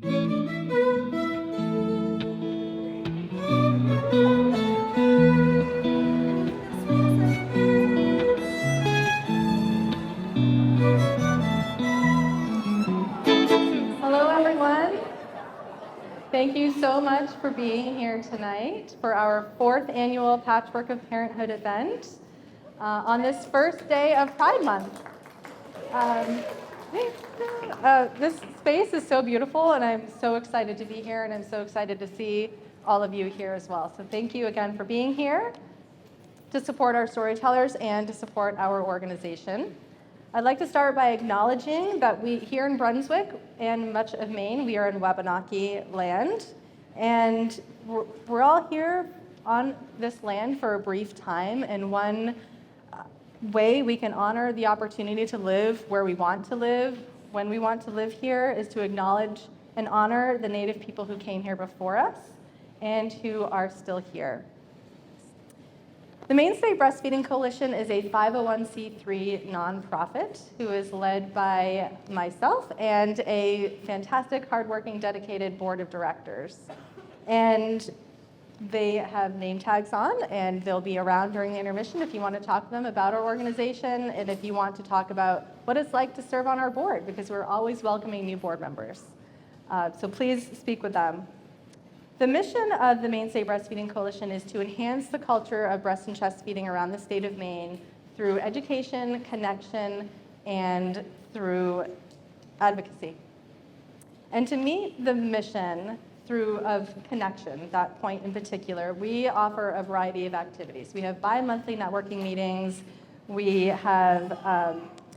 Hello, everyone. Thank you so much for being here tonight for our 4th annual Patchwork of Parenthood event on this first day of Pride Month. This space is so beautiful, and I'm so excited to be here, and I'm so excited to see all of you here as well. So thank you again for being here to support our storytellers and to support our organization. I'd like to start by acknowledging that we here in Brunswick and much of Maine, we are in Wabanaki land, and we're all here on this land for a brief time, and one way we can honor the opportunity to live where we want to live, when we want to live here, is to acknowledge and honor the Native people who came here before us and who are still here. The Maine State Breastfeeding Coalition is a 501c3 nonprofit who is led by myself and a fantastic, hardworking, dedicated board of directors. And they have name tags on, and they'll be around during the intermission if you want to talk to them about our organization and if you want to talk about what it's like to serve on our board, because we're always welcoming new board members. So please speak with them. The mission of the Maine State Breastfeeding Coalition is to enhance the culture of breast and chest feeding around the state of Maine through education, connection, and through advocacy. And to meet the mission of connection, that point in particular, we offer a variety of activities. We have bi-monthly networking meetings, we have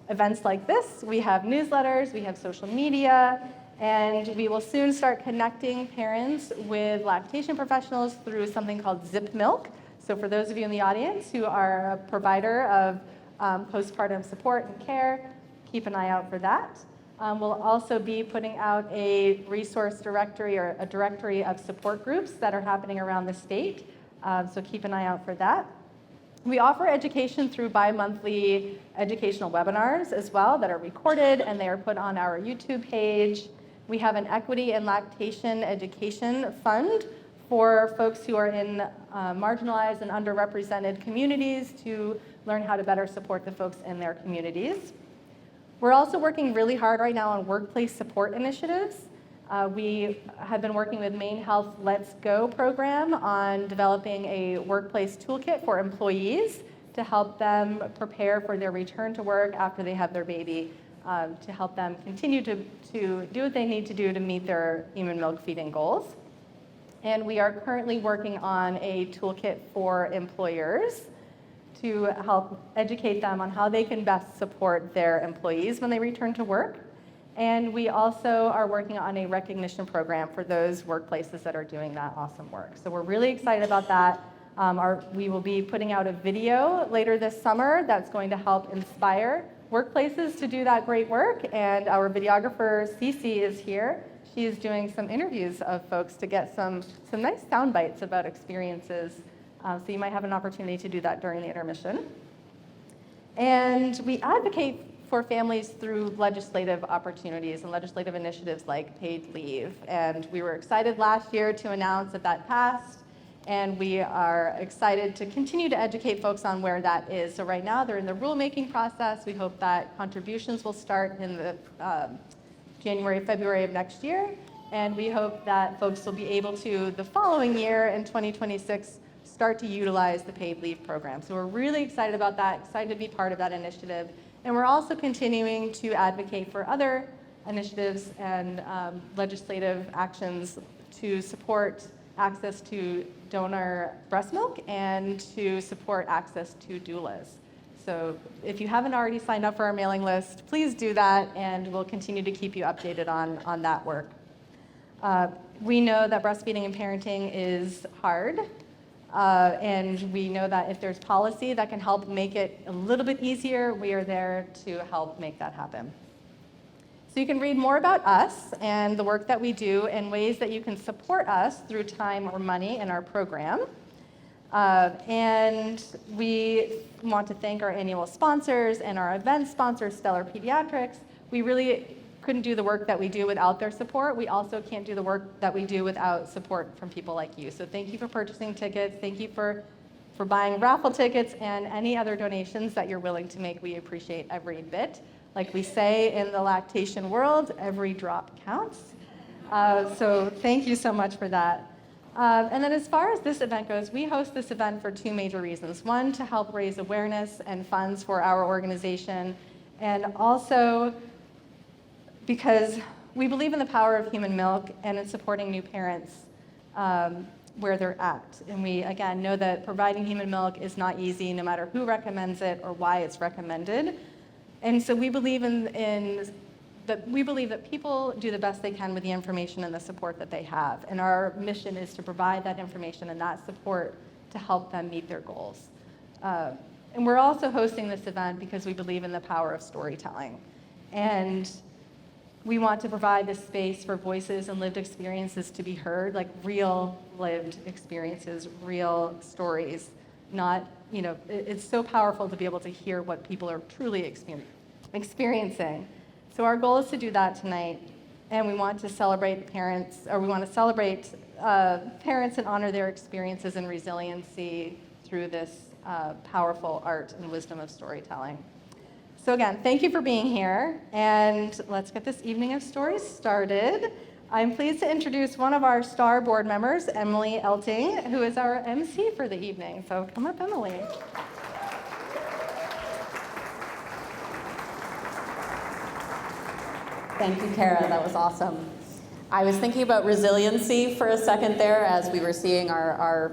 events like this, we have newsletters, we have social media, and we will soon start connecting parents with lactation professionals through something called Zip Milk. So for those of you in the audience who are a provider of postpartum support and care, keep an eye out for that. We'll also be putting out a resource directory or a directory of support groups that are happening around the state. So keep an eye out for that. We offer education through bi-monthly educational webinars as well that are recorded, and they are put on our YouTube page. We have an equity and lactation education fund for folks who are in marginalized and underrepresented communities to learn how to better support the folks in their communities. We're also working really hard right now on workplace support initiatives. We have been working with Maine Health Let's Go program on developing a workplace toolkit for employees to help them prepare for their return to work after they have their baby, to help them continue to do what they need to do to meet their human milk feeding goals. And we are currently working on a toolkit for employers to help educate them on how they can best support their employees when they return to work. And we also are working on a recognition program for those workplaces that are doing that awesome work. So we're really excited about that. We will be putting out a video later this summer that's going to help inspire workplaces to do that great work. And our videographer, Cece, is here. She is doing some interviews of folks to get some nice sound bites about experiences. So you might have an opportunity to do that during the intermission. And we advocate for families through legislative opportunities and legislative initiatives like paid leave. And we were excited last year to announce that passed, and we are excited to continue to educate folks on where that is. So right now they're in the rulemaking process. We hope that contributions will start in the January, February of next year, and we hope that folks will be able to, the following year in 2026, start to utilize the paid leave program. So we're really excited about that, excited to be part of that initiative. And we're also continuing to advocate for other initiatives and legislative actions to support access to donor breast milk and to support access to doulas. So if you haven't already signed up for our mailing list, please do that, and we'll continue to keep you updated on that work. We know that breastfeeding and parenting is hard. And we know that if there's policy that can help make it a little bit easier, we are there to help make that happen. So you can read more about us and the work that we do and ways that you can support us through time or money in our program. And we want to thank our annual sponsors and our event sponsor, Stellar Pediatrics. We really couldn't do the work that we do without their support. We also can't do the work that we do without support from people like you. So thank you for purchasing tickets. Thank you for buying raffle tickets and any other donations that you're willing to make. We appreciate every bit. Like we say in the lactation world, every drop counts. So thank you so much for that. And then as far as this event goes, we host this event for two major reasons. One, to help raise awareness and funds for our organization, and also because we believe in the power of human milk and in supporting new parents where they're at. And we, again, know that providing human milk is not easy, no matter who recommends it or why it's recommended. And so we believe that people do the best they can with the information and the support that they have. And our mission is to provide that information and that support to help them meet their goals. And we're also hosting this event because we believe in the power of storytelling. And we want to provide this space for voices and lived experiences to be heard, like real lived experiences, real stories, not, it's so powerful to be able to hear what people are truly experiencing. So our goal is to do that tonight, and we want to celebrate parents and honor their experiences and resiliency through this powerful art and wisdom of storytelling. So again, thank you for being here, and let's get this evening of stories started. I'm pleased to introduce one of our star board members, Emily Elting, who is our MC for the evening. So come up, Emily. Thank you, Kara. That was awesome. I was thinking about resiliency for a second there as we were seeing our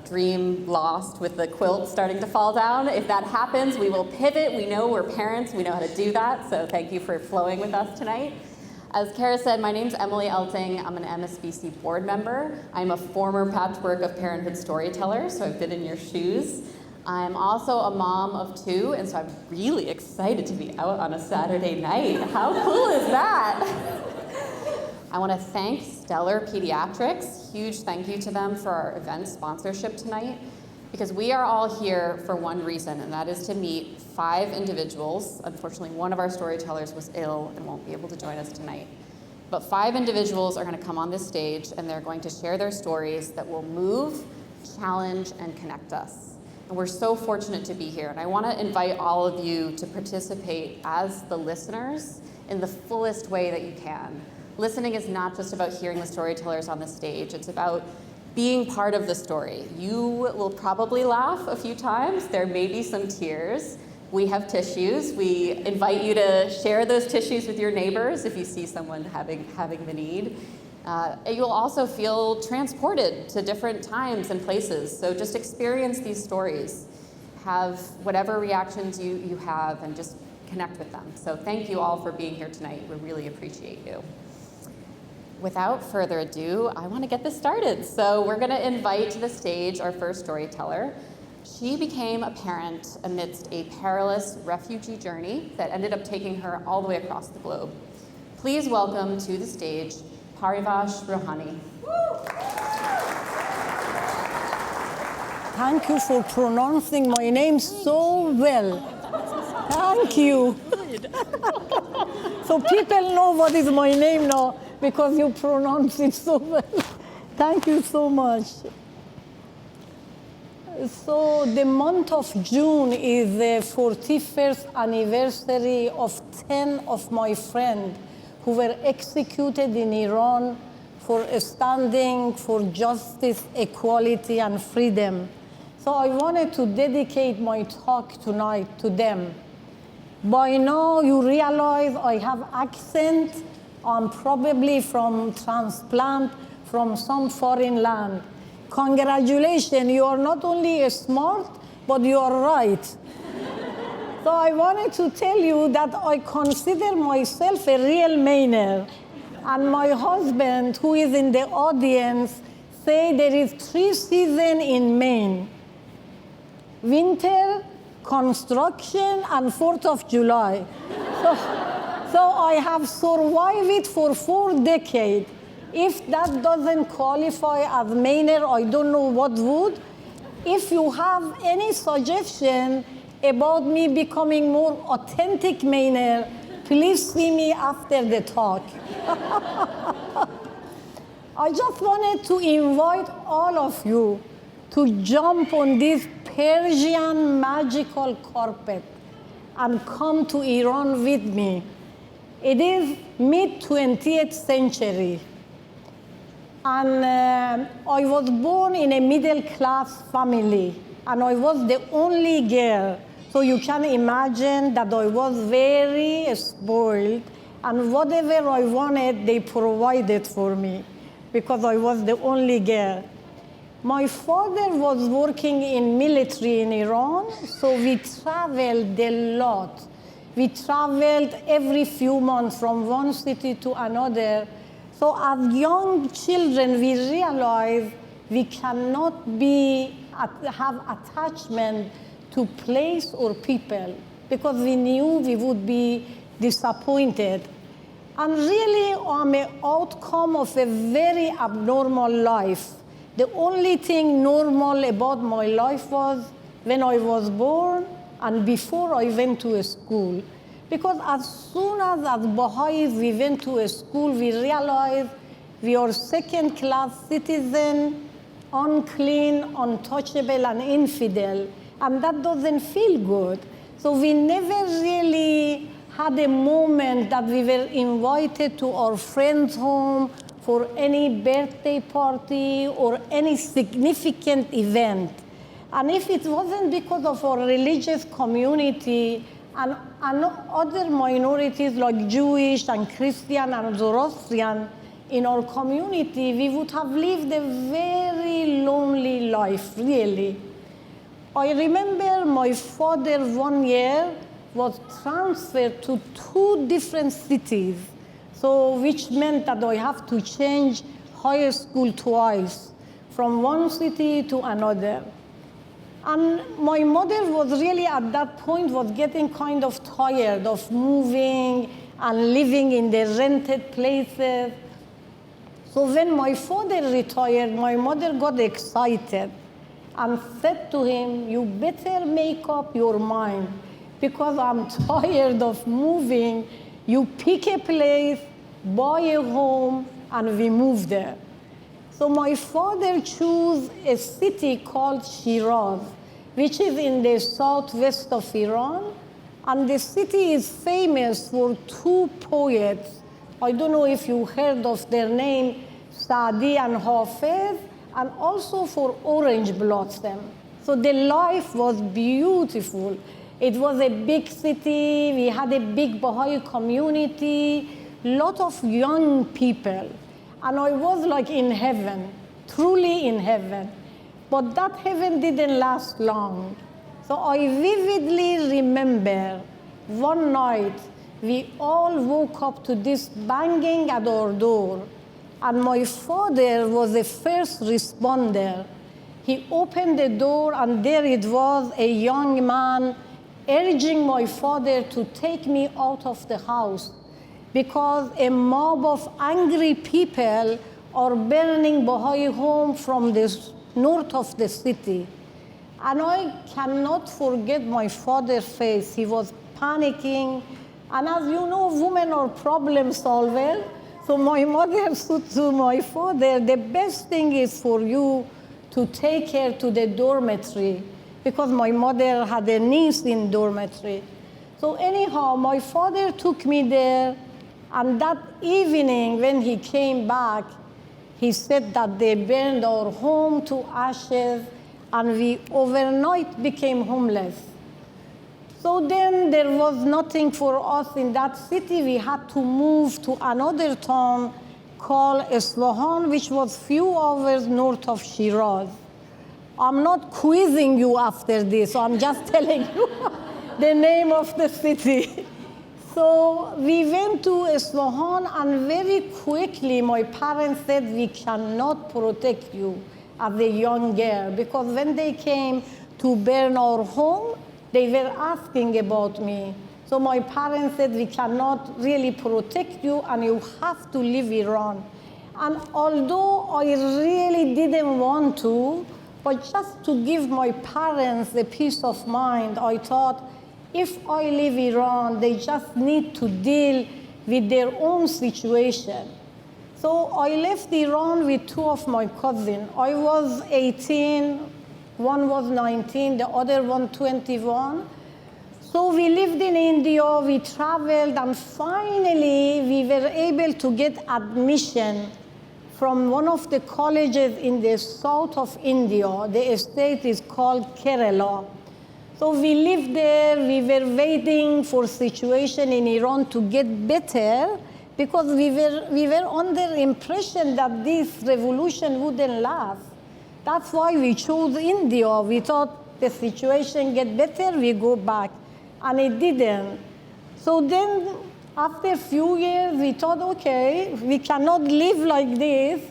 dream lost with the quilt starting to fall down. If that happens, we will pivot. We know we're parents. We know how to do that. So thank you for flowing with us tonight. As Kara said, my name's Emily Elting. I'm an MSBC board member. I'm a former Patchwork of Parenthood storyteller, so I've been in your shoes. I'm also a mom of two, and so I'm really excited to be out on a Saturday night. How cool is that? I want to thank Stellar Pediatrics. Huge thank you to them for our event sponsorship tonight, because we are all here for one reason, and that is to meet 5 individuals. Unfortunately, one of our storytellers was ill and won't be able to join us tonight. But 5 individuals are going to come on this stage, and they're going to share their stories that will move, challenge, and connect us. And we're so fortunate to be here. And I want to invite all of you to participate as the listeners in the fullest way that you can. Listening is not just about hearing the storytellers on the stage. It's about being part of the story. You will probably laugh a few times. There may be some tears. We have tissues. We invite you to share those tissues with your neighbors if you see someone having the need. You'll also feel transported to different times and places. So just experience these stories. Have whatever reactions you have and just connect with them. So thank you all for being here tonight. We really appreciate you. Without further ado, I want to get this started. So we're going to invite to the stage our first storyteller. She became a parent amidst a perilous refugee journey that ended up taking her all the way across the globe. Please welcome to the stage Parivash Rohani. Thank you for pronouncing my name so well. Thank you. So people know what is my name now because you pronounce it so well. Thank you so much. So the month of June is the 41st anniversary of 10 of my friends who were executed in Iran for standing for justice, equality, and freedom. So I wanted to dedicate my talk tonight to them. By now, you realize I have accent. I'm probably from transplant from some foreign land. Congratulations, you are not only smart, but you are right. So I wanted to tell you that I consider myself a real Mainer. And my husband, who is in the audience, say there is 3 seasons in Maine: winter, construction, and 4th of July. So I have survived it for 4 decades. If that doesn't qualify as Mainer, I don't know what would. If you have any suggestion about me becoming more authentic Mainer, Please see me after the talk. I just wanted to invite all of you to jump on this Persian magical carpet and come to Iran with me. It is mid-20th century. And I was born in a middle-class family, and I was the only girl. So you can imagine that I was very spoiled, and whatever I wanted, they provided for me, because I was the only girl. My father was working in military in Iran, so we traveled a lot. We traveled every few months from one city to another. So as young children, we realized we cannot have attachment to place or people, because we knew we would be disappointed. And really, I'm an outcome of a very abnormal life. The only thing normal about my life was when I was born and before I went to a school. Because as soon as Baha'is we went to a school, we realized we are second-class citizen, unclean, untouchable, and infidel. And that doesn't feel good. So we never really had a moment that we were invited to our friend's home for any birthday party or any significant event. And if it wasn't because of our religious community and other minorities like Jewish and Christian and Zoroastrian in our community, we would have lived a very lonely life, really. I remember my father 1 year was transferred to 2 different cities, so which meant that I have to change high school twice, from one city to another. And my mother was really at that point was getting kind of tired of moving and living in the rented places. So when my father retired, my mother got excited and said to him, "You better make up your mind, because I'm tired of moving. You pick a place, buy a home, and we move there." So my father chose a city called Shiraz, which is in the southwest of Iran. And the city is famous for 2 poets. I don't know if you heard of their name, Saadi and Hafez, and also for orange blossom. So the life was beautiful. It was a big city. We had a big Baha'i community, lot of young people. And I was like in heaven, truly in heaven. But that heaven didn't last long. So I vividly remember one night we all woke up to this banging at our door. And my father was the first responder. He opened the door, and there it was, a young man urging my father to take me out of the house, because a mob of angry people are burning Baha'i home from the north of the city. And I cannot forget my father's face. He was panicking. And as you know, women are problem solvers. So my mother said to my father, "The best thing is for you to take her to the dormitory," because my mother had a niece in dormitory. So anyhow, my father took me there, and that evening when he came back, he said that they burned our home to ashes, and we overnight became homeless. So then there was nothing for us in that city. We had to move to another town called Isfahan, which was few hours north of Shiraz. I'm not quizzing you after this, I'm just telling you the name of the city. So we went to Isfahan, and very quickly my parents said, "We cannot protect you as a young girl," because when they came to burn our home, they were asking about me. So my parents said, "We cannot really protect you, and you have to leave Iran." And although I really didn't want to, but just to give my parents the peace of mind, I thought, if I leave Iran, they just need to deal with their own situation. So I left Iran with two of my cousins. I was 18, one was 19, the other one 21. So we lived in India, we traveled, and finally we were able to get admission from one of the colleges in the south of India. The state is called Kerala. So we lived there, we were waiting for situation in Iran to get better because we were under impression that this revolution wouldn't last. That's why we chose India. We thought the situation get better, we go back. And it didn't. So then, after a few years, we thought, okay, we cannot live like this.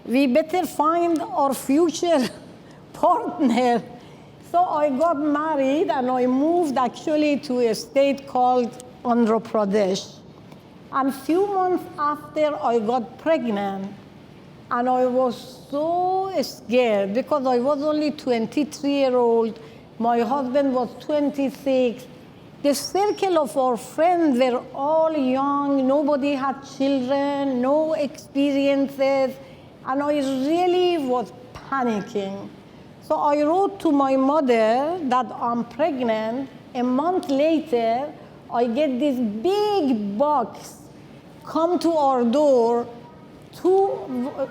We better find our future partner. So I got married, and I moved actually to a state called Andhra Pradesh. And a few months after, I got pregnant. And I was so scared because I was only 23-year-old. My husband was 26. The circle of our friends were all young. Nobody had children, no experiences. And I really was panicking. So I wrote to my mother that I'm pregnant. A month later, I get this big box come to our door.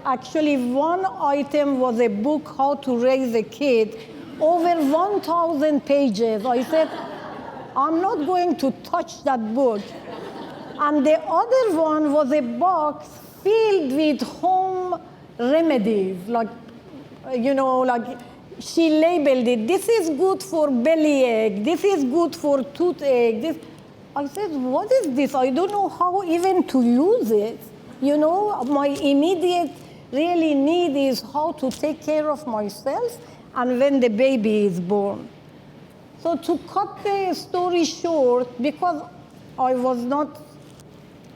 Actually, one item was a book, How to Raise a Kid, over 1,000 pages. I said, I'm not going to touch that book. And the other one was a box filled with home remedies, like she labeled it. This is good for bellyache. This is good for toothache. I said, what is this? I don't know how even to use it. My immediate really need is how to take care of myself and when the baby is born. So to cut the story short, because I was not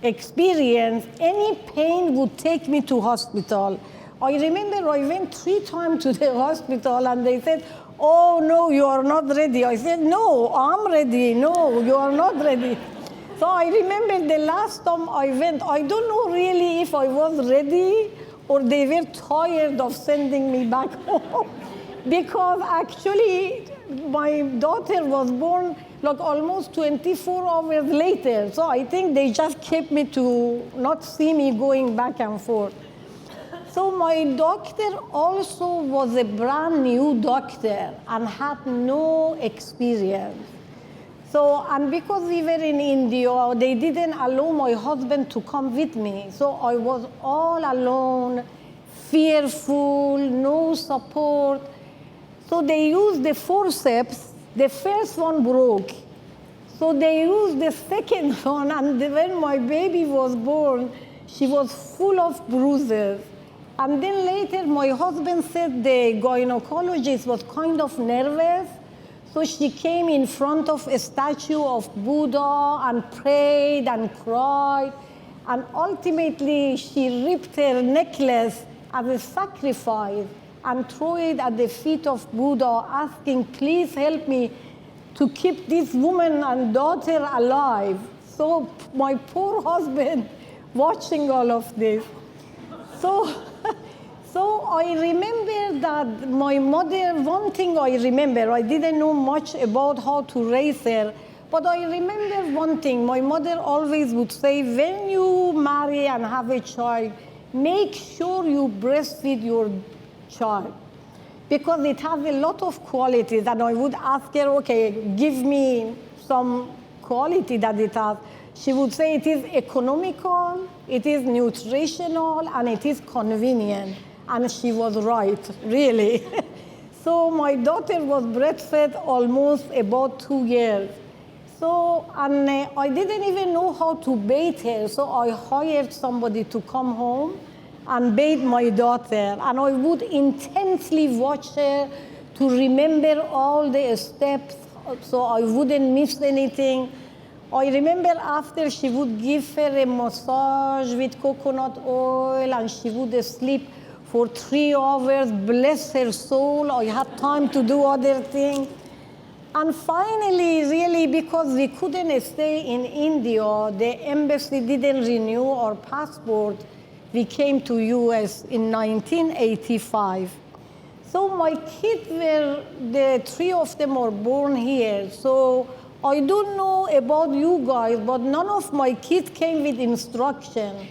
experienced, any pain would take me to hospital. I remember I went 3 times to the hospital and they said, oh, no, you are not ready. I said, no, I'm ready. No, you are not ready. So I remember the last time I went, I don't know really if I was ready or they were tired of sending me back home. Because actually, my daughter was born like almost 24 hours later. So I think they just kept me to not see me going back and forth. So my doctor also was a brand new doctor and had no experience. So, and because we were in India, they didn't allow my husband to come with me. So I was all alone, fearful, no support. So they used the forceps. The first one broke. So they used the second one, and when my baby was born, she was full of bruises. And then later, my husband said the gynecologist was kind of nervous. So she came in front of a statue of Buddha and prayed and cried. And ultimately, she ripped her necklace as a sacrifice and threw it at the feet of Buddha, asking, please help me to keep this woman and daughter alive. So my poor husband watching all of this. So I remember that my mother, one thing I remember, I didn't know much about how to raise her, but I remember one thing. My mother always would say, when you marry and have a child, make sure you breastfeed your child, because it has a lot of qualities. And I would ask her, okay, give me some quality that it has. She would say it is economical, it is nutritional, and it is convenient. And she was right, really. So my daughter was breastfed almost about 2 years. So, and I didn't even know how to bathe her, so I hired somebody to come home and bathe my daughter. And I would intensely watch her to remember all the steps so I wouldn't miss anything. I remember after she would give her a massage with coconut oil and she would sleep for 3 hours. Bless her soul, I had time to do other things. And finally, really, because we couldn't stay in India, the embassy didn't renew our passport, we came to US in 1985. So my kids were, the three of them are born here. So I don't know about you guys, but none of my kids came with instruction.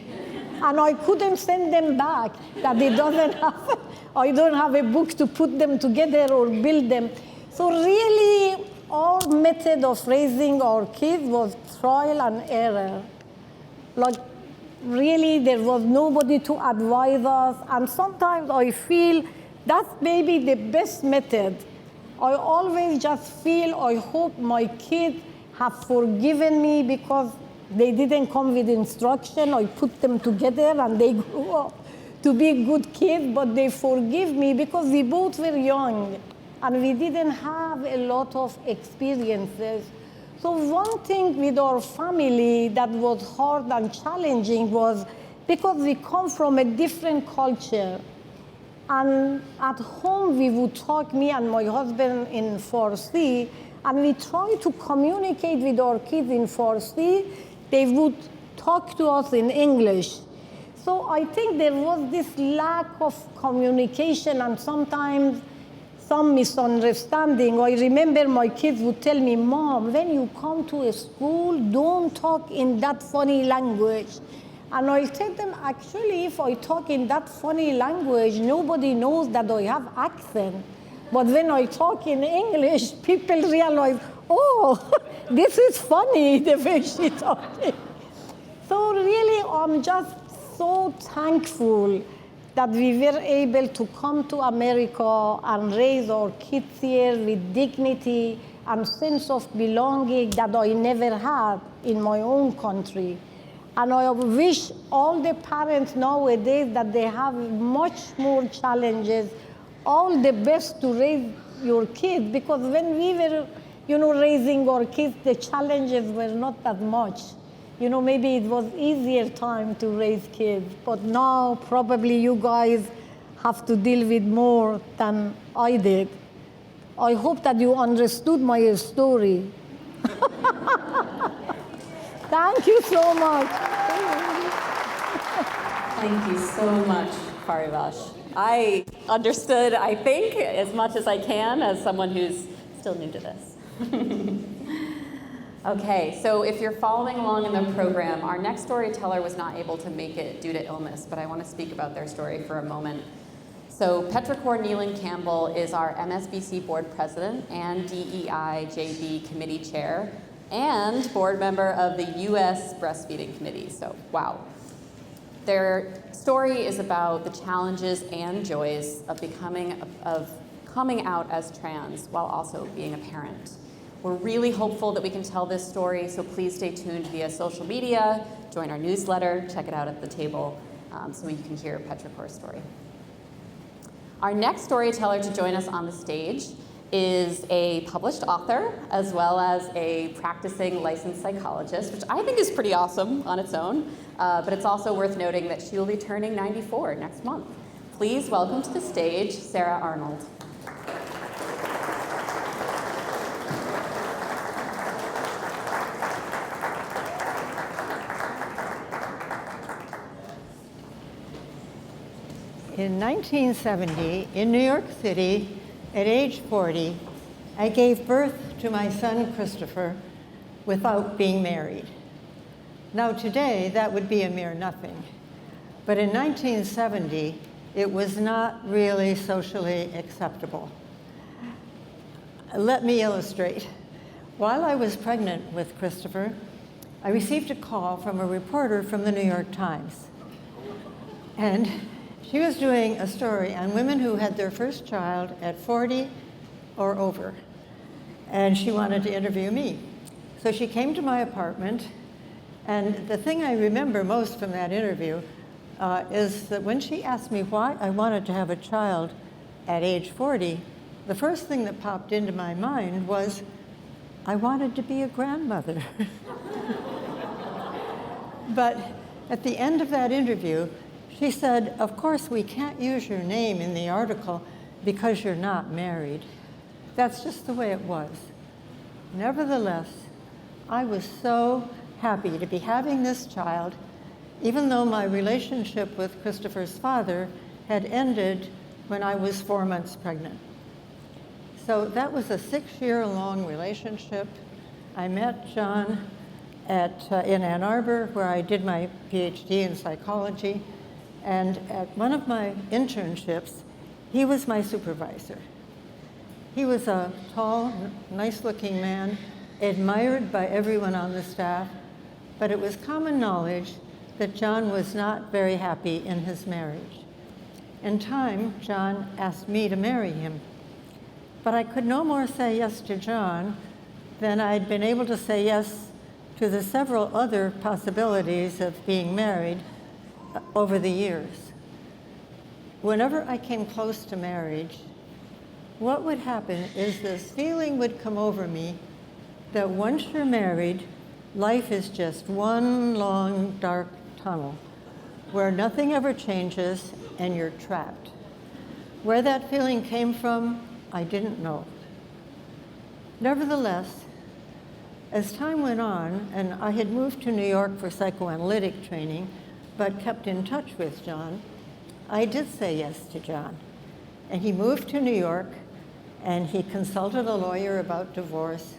And I couldn't send them back, that it doesn't have, I don't have a book to put them together or build them. So really, our method of raising our kids was trial and error. Like, really, there was nobody to advise us. And sometimes I feel that's maybe the best method. I always just feel, I hope my kids have forgiven me because they didn't come with instruction. I put them together and they grew up to be good kids, but they forgive me because we both were young and we didn't have a lot of experiences. So one thing with our family that was hard and challenging was because we come from a different culture. And at home, we would talk, me and my husband, in Farsi, and we try to communicate with our kids in Farsi. They would talk to us in English. So I think there was this lack of communication and sometimes some misunderstanding. I remember my kids would tell me, Mom, when you come to a school, don't talk in that funny language. And I tell them, actually, if I talk in that funny language, nobody knows that I have accent. But when I talk in English, people realize, oh, this is funny, the way she talks. So really, I'm just so thankful that we were able to come to America and raise our kids here with dignity and sense of belonging that I never had in my own country. And I wish all the parents nowadays that they have much more challenges, all the best to raise your kids, because when we were, raising our kids, the challenges were not that much. Maybe it was easier time to raise kids, but now probably you guys have to deal with more than I did. I hope that you understood my story. Thank you so much. Thank you so much, Parivash. I understood, I think, as much as I can as someone who's still new to this. Okay, so if you're following along in the program, our next storyteller was not able to make it due to illness, but I want to speak about their story for a moment. So Petrichor Nealon Campbell is our MSBC board president and DEI JB committee chair and board member of the US Breastfeeding Committee, so wow. Their story is about the challenges and joys of coming out as trans while also being a parent. We're really hopeful that we can tell this story, so please stay tuned via social media, join our newsletter, check it out at the table, so you can hear Petrichor's story. Our next storyteller to join us on the stage is a published author as well as a practicing licensed psychologist, which I think is pretty awesome on its own, but it's also worth noting that she will be turning 94 next month. Please welcome to the stage, Sarah Arnold. In 1970, in New York City, at age 40, I gave birth to my son, Christopher, without being married. Now today, that would be a mere nothing. But in 1970, it was not really socially acceptable. Let me illustrate. While I was pregnant with Christopher, I received a call from a reporter from the New York Times. And she was doing a story on women who had their first child at 40 or over. And she wanted to interview me. So she came to my apartment. And the thing I remember most from that interview is that when she asked me why I wanted to have a child at age 40, the first thing that popped into my mind was, I wanted to be a grandmother. But at the end of that interview, she said, of course, we can't use your name in the article because you're not married. That's just the way it was. Nevertheless, I was so happy to be having this child, even though my relationship with Christopher's father had ended when I was 4 months pregnant. So that was a 6-year-long relationship. I met John in Ann Arbor, where I did my PhD in psychology. And at one of my internships, he was my supervisor. He was a tall, nice-looking man, admired by everyone on the staff, but it was common knowledge that John was not very happy in his marriage. In time, John asked me to marry him. But I could no more say yes to John than I'd been able to say yes to the several other possibilities of being married over the years. Whenever I came close to marriage, what would happen is this feeling would come over me that once you're married, life is just one long, dark tunnel where nothing ever changes and you're trapped. Where that feeling came from, I didn't know. Nevertheless, as time went on, and I had moved to New York for psychoanalytic training, but kept in touch with John, I did say yes to John. And he moved to New York, and he consulted a lawyer about divorce,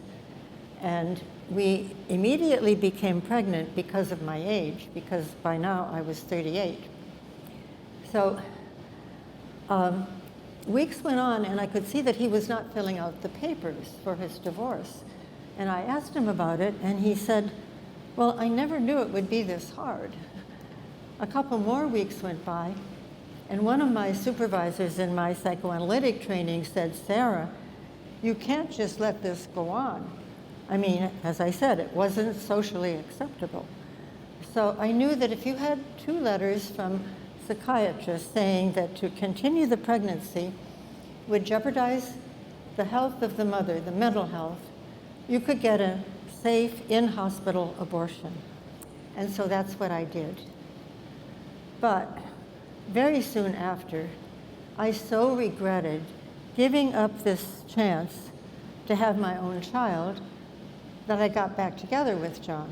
and we immediately became pregnant because of my age, because by now I was 38. So weeks went on, and I could see that he was not filling out the papers for his divorce. And I asked him about it, and he said, well, I never knew it would be this hard. A couple more weeks went by, and one of my supervisors in my psychoanalytic training said, Sarah, you can't just let this go on. I mean, as I said, it wasn't socially acceptable. So I knew that if you had 2 letters from psychiatrists saying that to continue the pregnancy would jeopardize the health of the mother, the mental health, you could get a safe in-hospital abortion. And so that's what I did. But very soon after, I so regretted giving up this chance to have my own child that I got back together with John.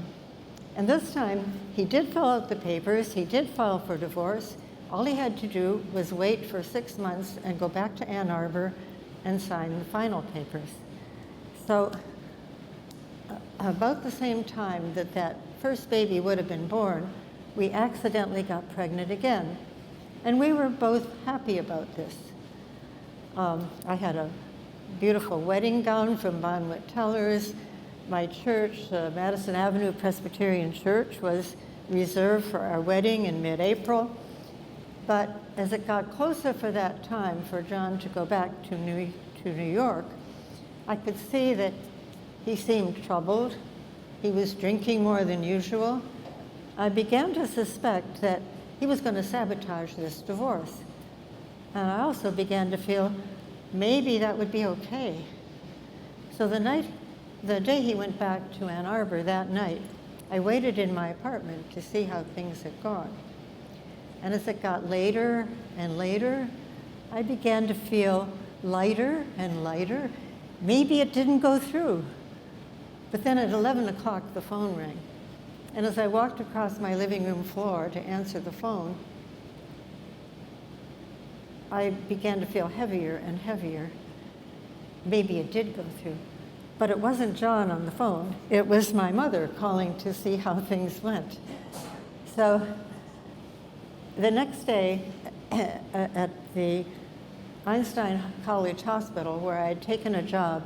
And this time, he did fill out the papers, he did file for divorce. All he had to do was wait for 6 months and go back to Ann Arbor and sign the final papers. So about the same time that that first baby would have been born, we accidentally got pregnant again. And we were both happy about this. I had a beautiful wedding gown from Brunswick. My church, Madison Avenue Presbyterian Church, was reserved for our wedding in mid-April. But as it got closer for that time for John to go back to New York, I could see that he seemed troubled. He was drinking more than usual. I began to suspect that he was going to sabotage this divorce. And I also began to feel maybe that would be okay. So the day he went back to Ann Arbor that night, I waited in my apartment to see how things had gone. And as it got later and later, I began to feel lighter and lighter. Maybe it didn't go through. But then at 11 o'clock, the phone rang. And as I walked across my living room floor to answer the phone, I began to feel heavier and heavier. Maybe it did go through. But it wasn't John on the phone. It was my mother calling to see how things went. So the next day at the Einstein College Hospital, where I had taken a job,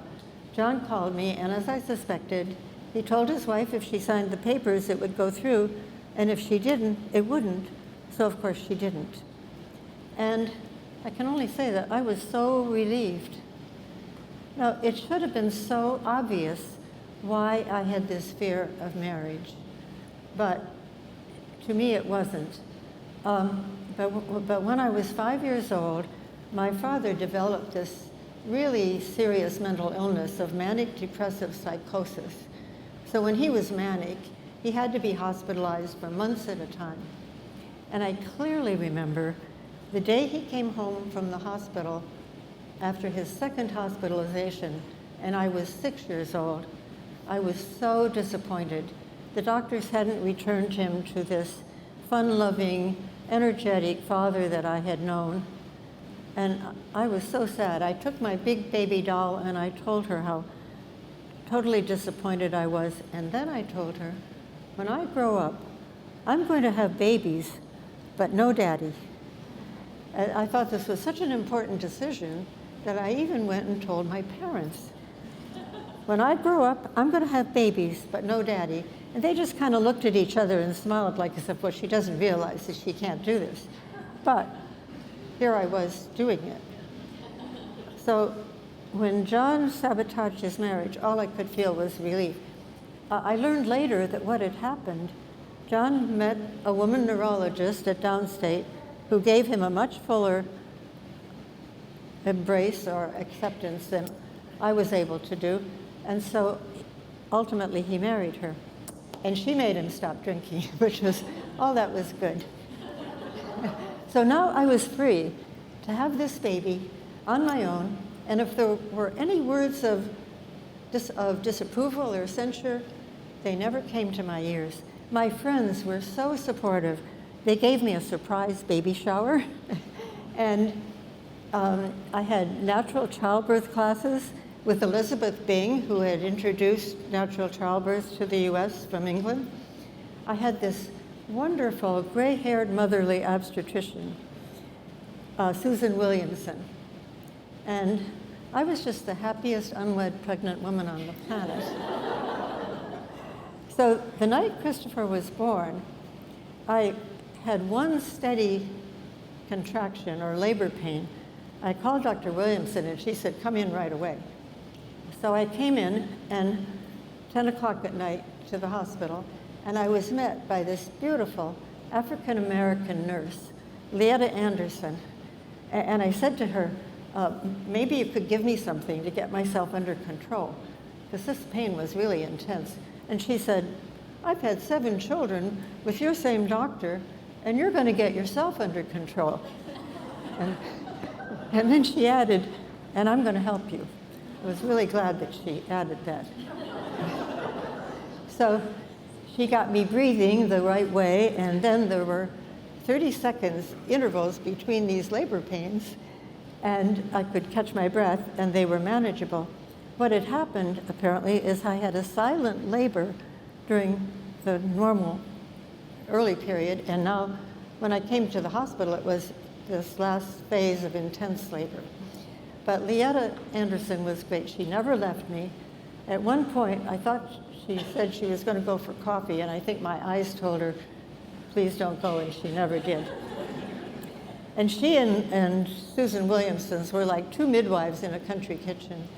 John called me, and as I suspected, he told his wife if she signed the papers, it would go through, and if she didn't, it wouldn't. So of course she didn't. And I can only say that I was so relieved. Now, it should have been so obvious why I had this fear of marriage, but to me it wasn't. But when I was 5 years old, my father developed this really serious mental illness of manic depressive psychosis. So when he was manic, he had to be hospitalized for months at a time. And I clearly remember the day he came home from the hospital after his second hospitalization, and I was 6 years old, I was so disappointed. The doctors hadn't returned him to this fun-loving, energetic father that I had known. And I was so sad. I took my big baby doll and I told her how totally disappointed I was. And then I told her, when I grow up, I'm going to have babies, but no daddy. And I thought this was such an important decision that I even went and told my parents. When I grow up, I'm going to have babies, but no daddy. And they just kind of looked at each other and smiled like as if, well, she doesn't realize that she can't do this. But here I was doing it. So when John sabotaged his marriage, all I could feel was relief. I learned later that what had happened, John met a woman neurologist at Downstate who gave him a much fuller embrace or acceptance than I was able to do. And so ultimately he married her. And she made him stop drinking, which was, all that was good. So now I was free to have this baby on my own, and if there were any words of disapproval or censure, they never came to my ears. My friends were so supportive. They gave me a surprise baby shower, and I had natural childbirth classes with Elizabeth Bing, who had introduced natural childbirth to the US from England. I had this wonderful gray-haired motherly obstetrician, Susan Williamson. And I was just the happiest unwed pregnant woman on the planet. So the night Christopher was born, I had one steady contraction or labor pain. I called Dr. Williamson and she said, come in right away. So I came in and 10 o'clock at night to the hospital, and I was met by this beautiful African-American nurse, Leetta Anderson. And I said to her, maybe you could give me something to get myself under control, because this pain was really intense. And she said, I've had 7 children with your same doctor, and you're going to get yourself under control. And then she added, and I'm going to help you. I was really glad that she added that. So she got me breathing the right way, and then there were 30 seconds intervals between these labor pains, and I could catch my breath, and they were manageable. What had happened, apparently, is I had a silent labor during the normal early period, and now when I came to the hospital, it was this last phase of intense labor. But Leetta Anderson was great. She never left me. At one point, I thought she said she was going to go for coffee, and I think my eyes told her, please don't go, and she never did. And she and Susan Williamson's were like 2 midwives in a country kitchen.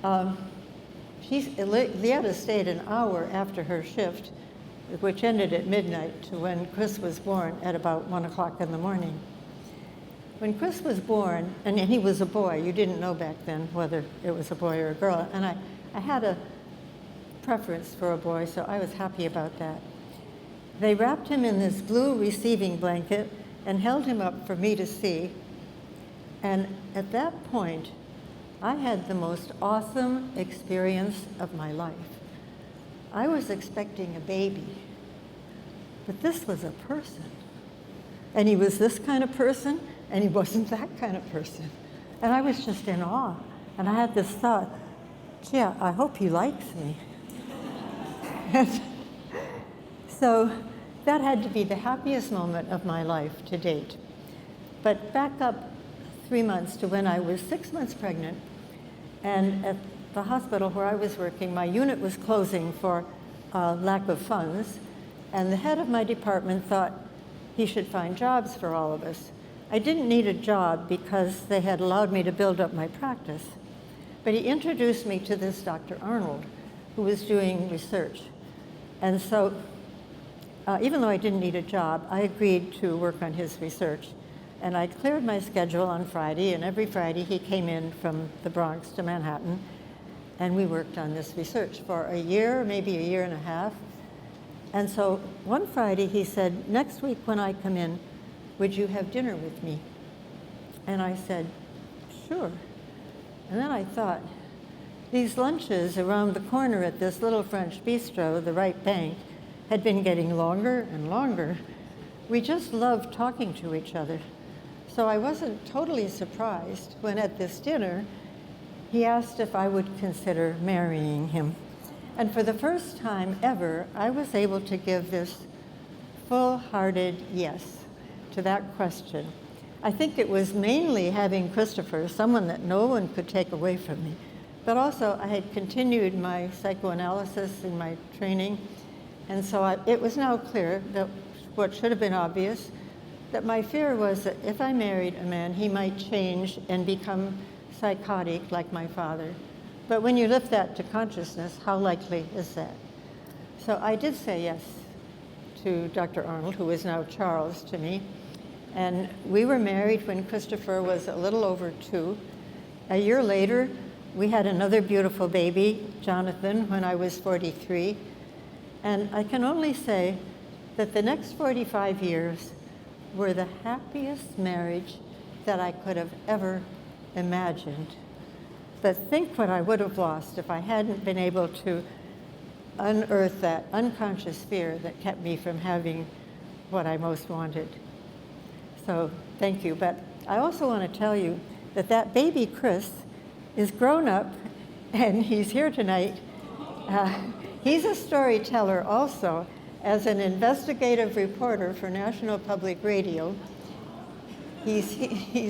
Leetta stayed an hour after her shift, which ended at midnight, to when Chris was born at about 1 o'clock in the morning. When Chris was born, and he was a boy, you didn't know back then whether it was a boy or a girl, and I had a preference for a boy, so I was happy about that. They wrapped him in this blue receiving blanket and held him up for me to see, and at that point, I had the most awesome experience of my life. I was expecting a baby, but this was a person. And he was this kind of person, and he wasn't that kind of person. And I was just in awe. And I had this thought, gee, I hope he likes me. And so that had to be the happiest moment of my life to date. But back up 3 months to when I was 6 months pregnant, and at the hospital where I was working, my unit was closing for lack of funds, and the head of my department thought he should find jobs for all of us. I didn't need a job because they had allowed me to build up my practice, but he introduced me to this Dr. Arnold, who was doing research. And so even though I didn't need a job, I agreed to work on his research. And I cleared my schedule on Friday, and every Friday he came in from the Bronx to Manhattan, and we worked on this research for a year, maybe a year and a half. And so one Friday he said, next week when I come in, would you have dinner with me? And I said, sure. And then I thought, These lunches around the corner at this little French bistro, the Right Bank, had been getting longer and longer. We just loved talking to each other. So I wasn't totally surprised when at this dinner, he asked if I would consider marrying him. And for the first time ever, I was able to give this full-hearted yes to that question. I think it was mainly having Christopher, someone that no one could take away from me, but also I had continued my psychoanalysis in my training, and so it was now clear that what should have been obvious, that my fear was that if I married a man, he might change and become psychotic like my father. But when you lift that to consciousness, how likely is that? So I did say yes to Dr. Arnold, who is now Charles to me. And we were married when Christopher was a little over 2. A year later, we had another beautiful baby, Jonathan, when I was 43. And I can only say that the next 45 years were the happiest marriage that I could have ever imagined. But think what I would have lost if I hadn't been able to unearth that unconscious fear that kept me from having what I most wanted. So thank you. But I also want to tell you that that baby Chris is grown up, and he's here tonight. He's a storyteller also, as an investigative reporter for National Public Radio. He's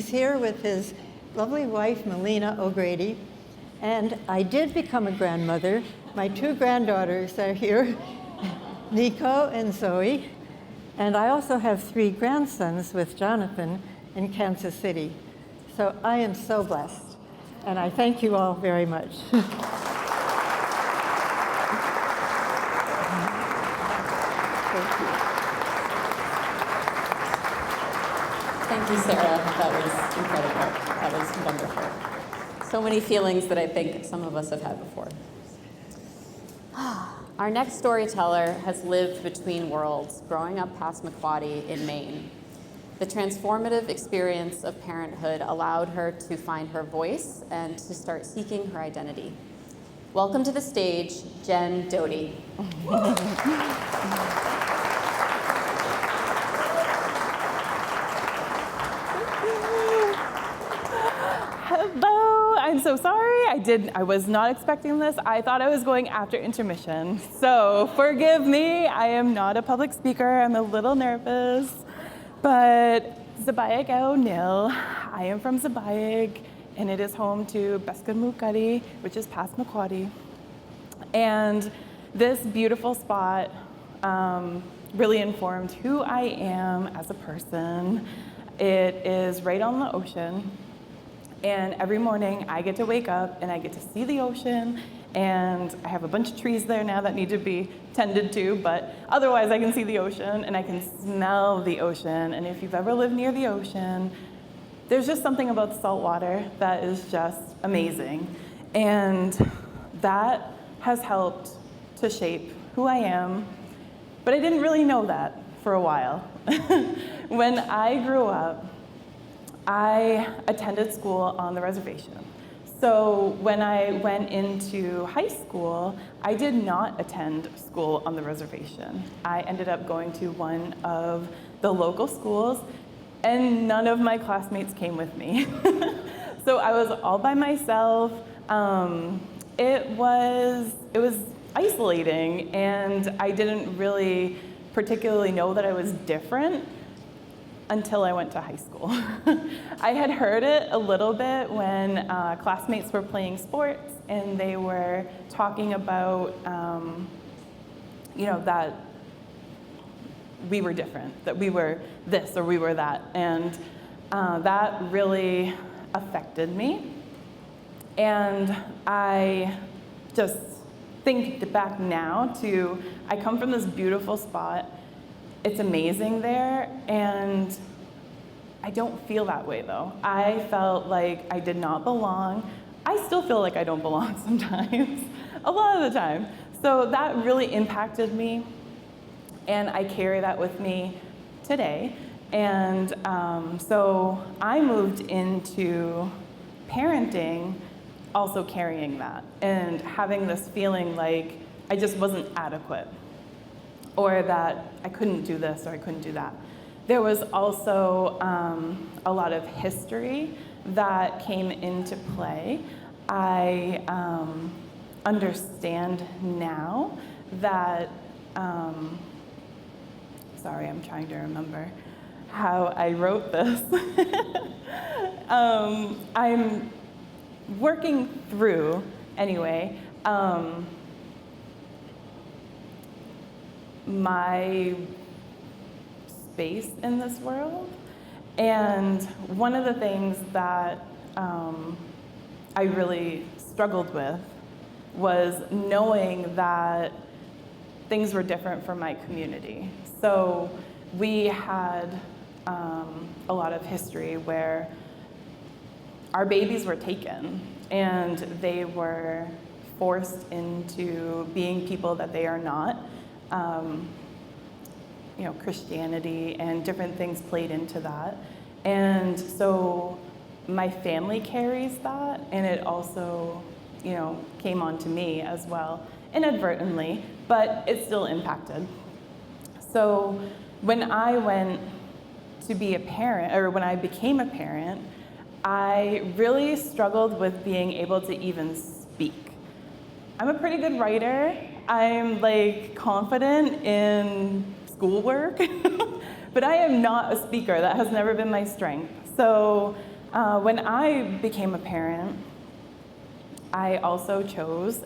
here with his lovely wife, Melina O'Grady, and I did become a grandmother. My 2 granddaughters are here, Nico and Zoe, and I also have 3 grandsons with Jonathan in Kansas City. So I am so blessed, and I thank you all very much. Thank you, Sarah. That was incredible. That was wonderful. So many feelings that I think some of us have had before. Our next storyteller has lived between worlds, growing up past Passamaquoddy in Maine. The transformative experience of parenthood allowed her to find her voice and to start seeking her identity. Welcome to the stage, Jen Doty. Hello, I'm so sorry. I was not expecting this. I thought I was going after intermission. So forgive me, I am not a public speaker. I'm a little nervous, but Zabayag O'Neill. I am from Zabayag, and it is home to Beskadmukari, which is Passamaquoddy. And this beautiful spot really informed who I am as a person. It is right on the ocean. And every morning I get to wake up and I get to see the ocean, and I have a bunch of trees there now that need to be tended to, but otherwise I can see the ocean and I can smell the ocean. And if you've ever lived near the ocean, there's just something about the salt water that is just amazing. And that has helped to shape who I am, but I didn't really know that for a while. When I grew up, I attended school on the reservation. So when I went into high school, I did not attend school on the reservation. I ended up going to one of the local schools, and none of my classmates came with me. So I was all by myself. It was isolating, and I didn't really particularly know that I was different until I went to high school. I had heard it a little bit when classmates were playing sports and they were talking about, that we were different, that we were this or we were that. And that really affected me. And I just think back now to, I come from this beautiful spot. It's amazing there, and I don't feel that way though. I felt like I did not belong. I still feel like I don't belong sometimes, a lot of the time. So that really impacted me, and I carry that with me today. And so I moved into parenting also carrying that and having this feeling like I just wasn't adequate, or that I couldn't do this or I couldn't do that. There was also a lot of history that came into play. I understand now that, sorry, I'm trying to remember how I wrote this. I'm working through, anyway, my space in this world. And one of the things that I really struggled with was knowing that things were different for my community. So we had a lot of history where our babies were taken and they were forced into being people that they are not. You know, Christianity and different things played into that. And so my family carries that, and it also, you know, came onto me as well, inadvertently, but it still impacted. So when I went to be a parent, or when I became a parent, I really struggled with being able to even speak. I'm a pretty good writer. I'm like confident in schoolwork, but I am not a speaker. That has never been my strength. So when I became a parent, I also chose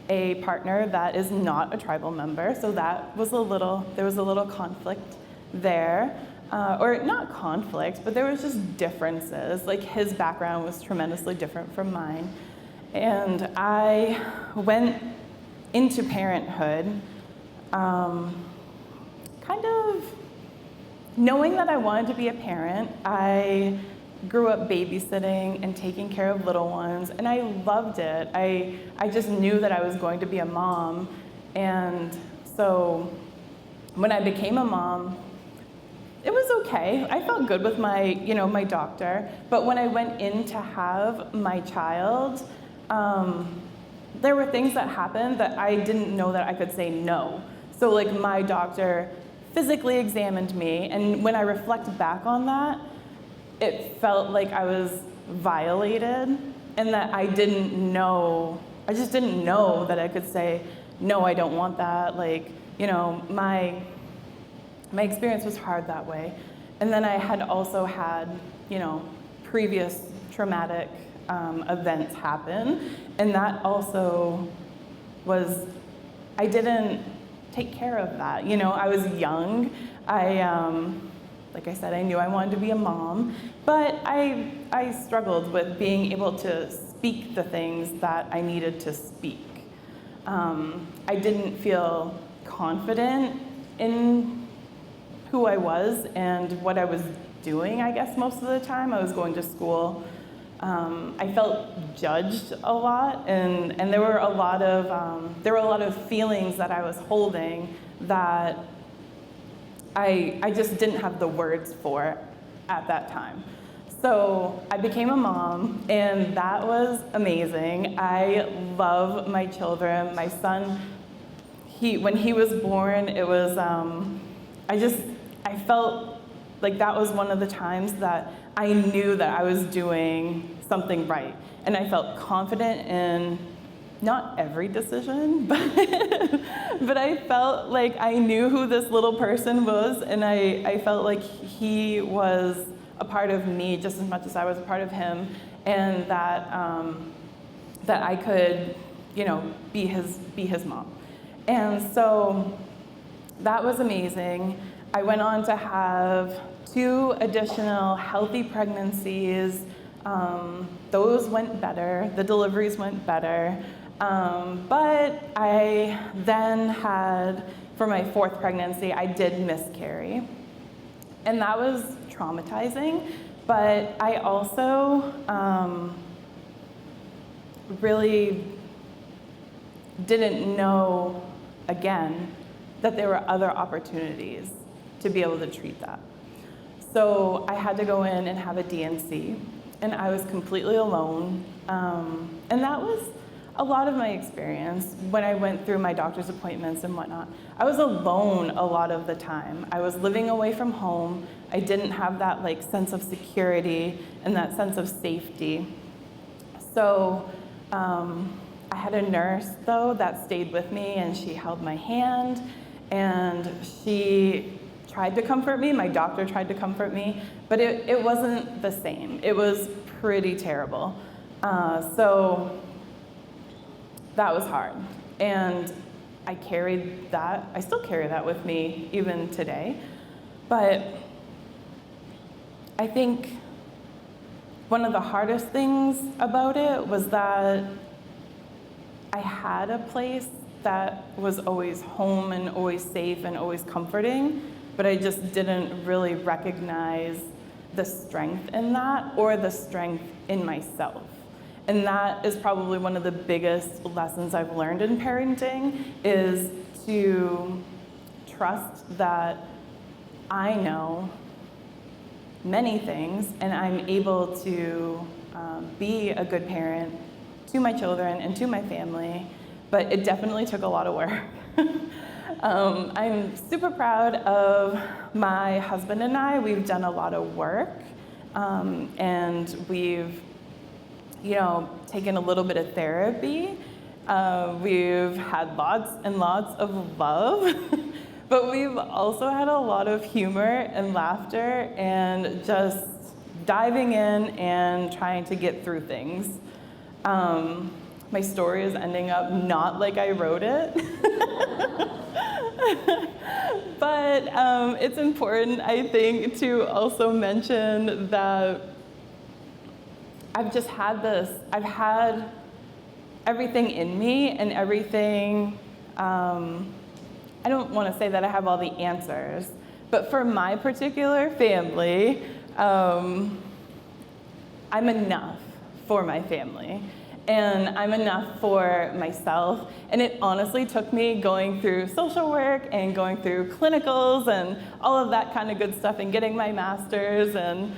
a partner that is not a tribal member. So that was there was a little conflict there. Or not conflict, but there was just differences. Like his background was tremendously different from mine. And I went into parenthood kind of knowing that I wanted to be a parent. I grew up babysitting and taking care of little ones, and I loved it. I just knew that I was going to be a mom. And so when I became a mom, it was okay. I felt good with my doctor. But when I went in to have my child, there were things that happened that I didn't know that I could say no. So like my doctor physically examined me, and when I reflect back on that, it felt like I was violated, and that I just didn't know that I could say, no, I don't want that. Like, you know, my experience was hard that way. And then I had also had, you know, previous traumatic events happen. And that also was, I didn't take care of that. You know, I was young. Like I said, I knew I wanted to be a mom, but I struggled with being able to speak the things that I needed to speak. I didn't feel confident in who I was and what I was doing, I guess, most of the time. I was going to school. I felt judged a lot, and there were a lot of feelings that I was holding that I just didn't have the words for at that time. So I became a mom, and that was amazing. I love my children. My son, when he was born, it was, I felt like that was one of the times that I knew that I was doing something right. And I felt confident in not every decision, but I felt like I knew who this little person was, and I felt like he was a part of me just as much as I was a part of him, and that I could, you know, be his mom. And so that was amazing. I went on to have 2 additional healthy pregnancies. Those went better. The deliveries went better. But I then had, for my 4th pregnancy, I did miscarry. And that was traumatizing. But I also really didn't know, again, that there were other opportunities to be able to treat that. So I had to go in and have a DNC. and I was completely alone. And that was a lot of my experience when I went through my doctor's appointments and whatnot. I was alone a lot of the time. I was living away from home. I didn't have that like sense of security and that sense of safety. So I had a nurse though that stayed with me, and she held my hand and she tried to comfort me. My doctor tried to comfort me, but it wasn't the same. It was pretty terrible. So that was hard. And I carried that, I still carry that with me even today. But I think one of the hardest things about it was that I had a place that was always home and always safe and always comforting, but I just didn't really recognize the strength in that or the strength in myself. And that is probably one of the biggest lessons I've learned in parenting, is to trust that I know many things and I'm able to be a good parent to my children and to my family, but it definitely took a lot of work. I'm super proud of my husband and I. We've done a lot of work, and we've, taken a little bit of therapy. We've had lots and lots of love, but we've also had a lot of humor and laughter and just diving in and trying to get through things. My story is ending up not like I wrote it. But it's important, I think, to also mention that I've had everything in me and everything, I don't want to say that I have all the answers, but for my particular family, I'm enough for my family. And I'm enough for myself. And it honestly took me going through social work and going through clinicals and all of that kind of good stuff and getting my master's and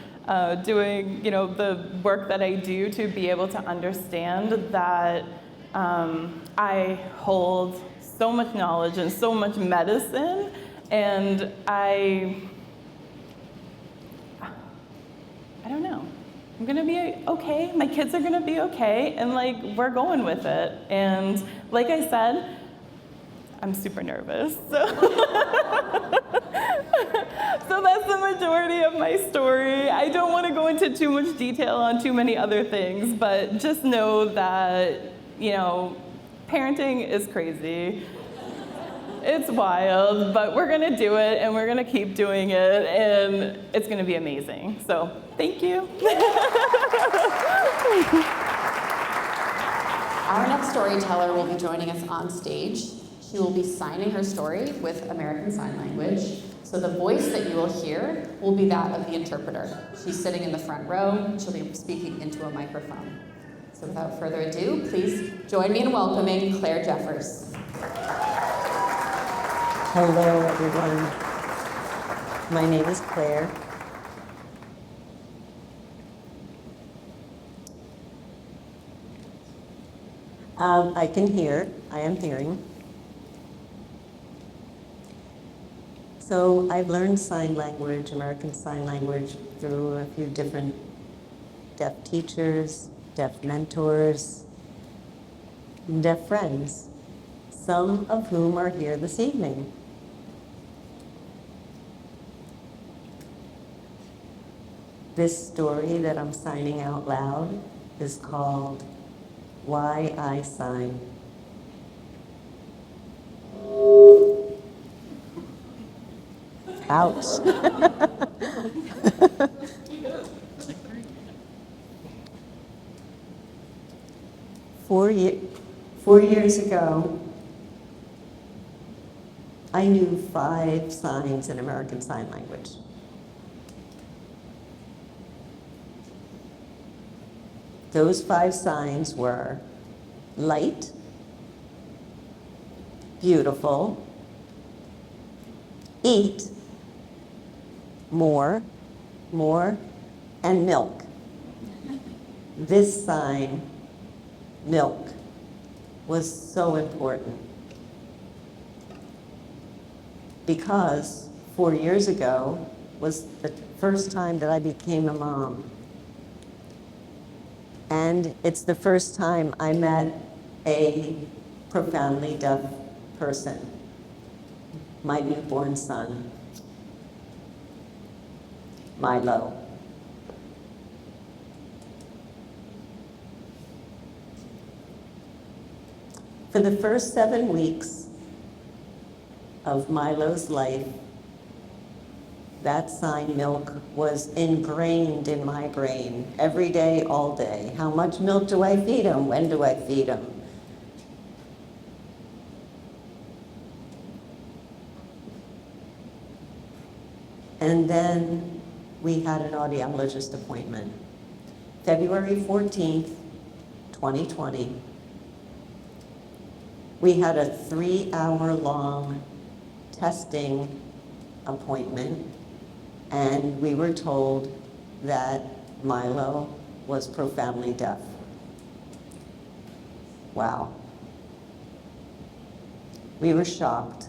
doing the work that I do to be able to understand that I hold so much knowledge and so much medicine, and I don't know. I'm gonna be okay, my kids are gonna be okay, and we're going with it. And like I said, I'm super nervous, so. So that's the majority of my story. I don't wanna go into too much detail on too many other things, but just know that, parenting is crazy. It's wild, but we're gonna do it, and we're gonna keep doing it, and it's gonna be amazing. So, thank you. Our next storyteller will be joining us on stage. She will be signing her story with American Sign Language. So the voice that you will hear will be that of the interpreter. She's sitting in the front row. She'll be speaking into a microphone. So without further ado, please join me in welcoming Claire Jeffers. Hello, everyone. My name is Claire. I can hear. I am hearing. So I've learned sign language, American Sign Language, through a few different deaf teachers, deaf mentors, and deaf friends, some of whom are here this evening. This story that I'm signing out loud is called Why I Sign. Ouch. 4 years ago, I knew 5 signs in American Sign Language. Those 5 signs were light, beautiful, eat, more, and milk. this sign, milk, was so important. Because 4 years ago was the first time that I became a mom. And it's the first time I met a profoundly deaf person, my newborn son, Milo. For the first 7 weeks of Milo's life, that sign, milk, was ingrained in my brain every day, all day. How much milk do I feed him? When do I feed him? And then we had an audiologist appointment. February 14th, 2020. We had a 3-hour-long testing appointment, and we were told that Milo was profoundly deaf. Wow. We were shocked.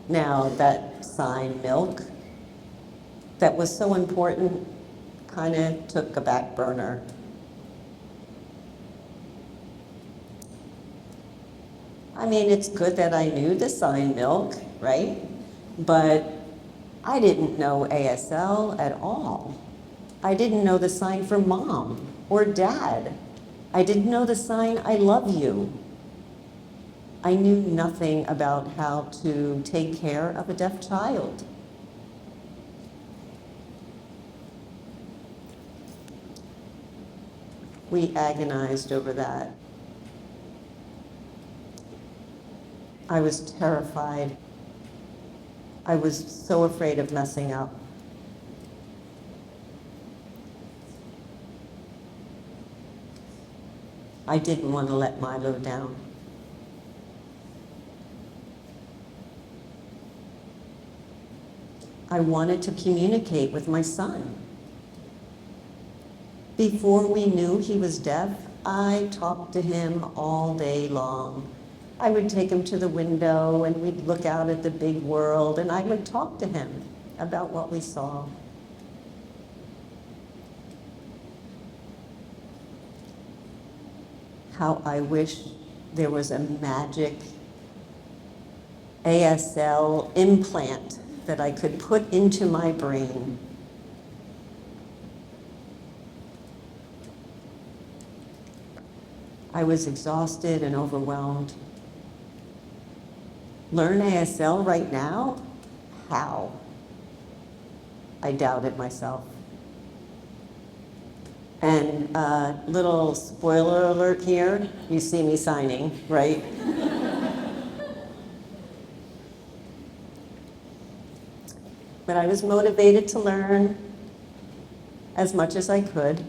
Now, that sign, milk, that was so important, kind of took a back burner. I mean, it's good that I knew the sign milk, right? But I didn't know ASL at all. I didn't know the sign for mom or dad. I didn't know the sign I love you. I knew nothing about how to take care of a deaf child. We agonized over that. I was terrified. I was so afraid of messing up. I didn't want to let Milo down. I wanted to communicate with my son. Before we knew he was deaf, I talked to him all day long. I would take him to the window and we'd look out at the big world and I would talk to him about what we saw. How I wish there was a magic ASL implant that I could put into my brain. I was exhausted and overwhelmed. Learn ASL right now? How? I doubted myself. And little spoiler alert here, you see me signing, right? But I was motivated to learn as much as I could.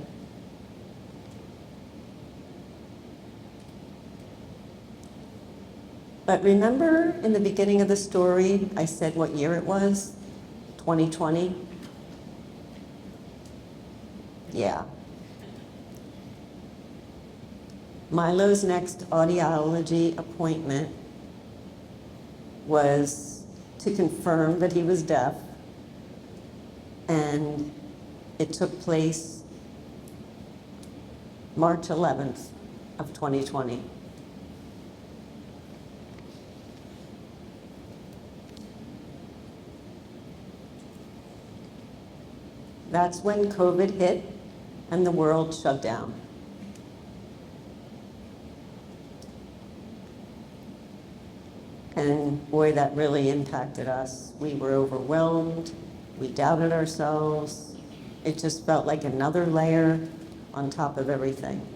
But remember in the beginning of the story, I said what year it was? 2020? Yeah. Milo's next audiology appointment was to confirm that he was deaf, and it took place March 11th of 2020. That's when COVID hit and the world shut down. And boy, that really impacted us. We were overwhelmed. We doubted ourselves. It just felt like another layer on top of everything.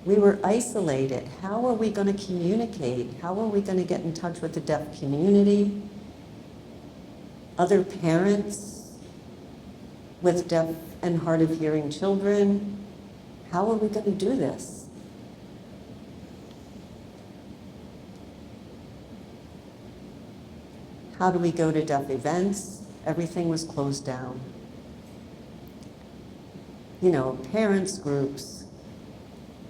We were isolated. How are we going to communicate? How are we going to get in touch with the deaf community? Other parents with deaf and hard of hearing children? How are we going to do this? How do we go to deaf events? Everything was closed down. You know, parents groups,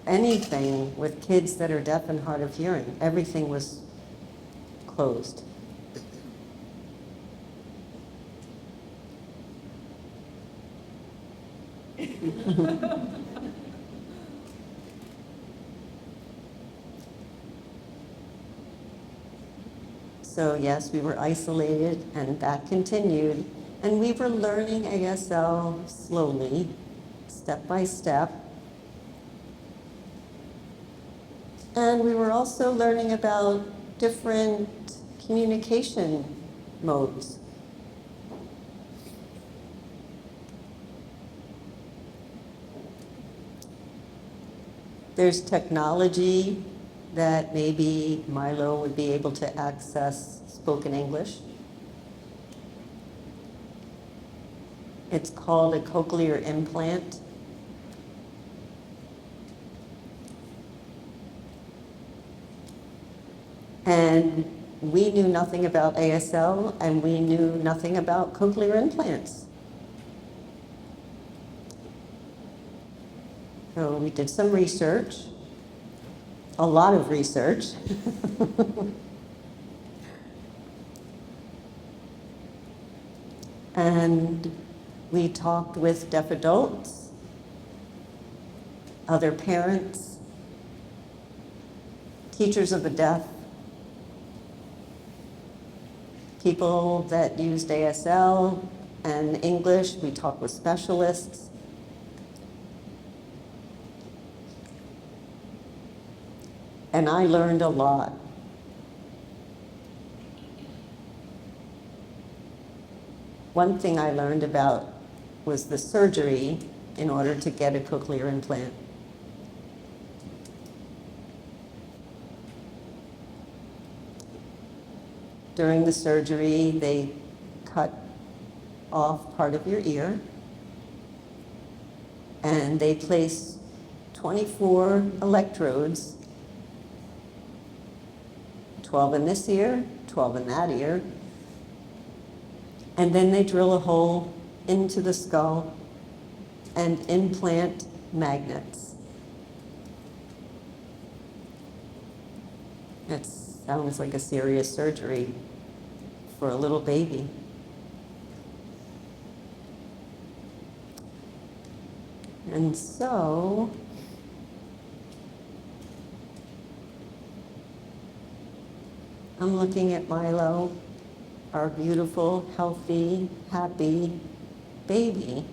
anything with kids that are deaf and hard of hearing, everything was closed. So yes, we were isolated, and that continued. And we were learning ASL slowly, step by step. And we were also learning about different communication modes. There's technology that maybe Milo would be able to access spoken English. It's called a cochlear implant. And we knew nothing about ASL, and we knew nothing about cochlear implants. So we did some research, a lot of research. And we talked with deaf adults, other parents, teachers of the deaf, people that used ASL and English. We talked with specialists. And I learned a lot. One thing I learned about was the surgery in order to get a cochlear implant. During the surgery, they cut off part of your ear, and they place 24 electrodes, 12 in this ear, 12 in that ear, and then they drill a hole into the skull and implant magnets. It sounds like a serious surgery for a little baby. And so, I'm looking at Milo, our beautiful, healthy, happy baby,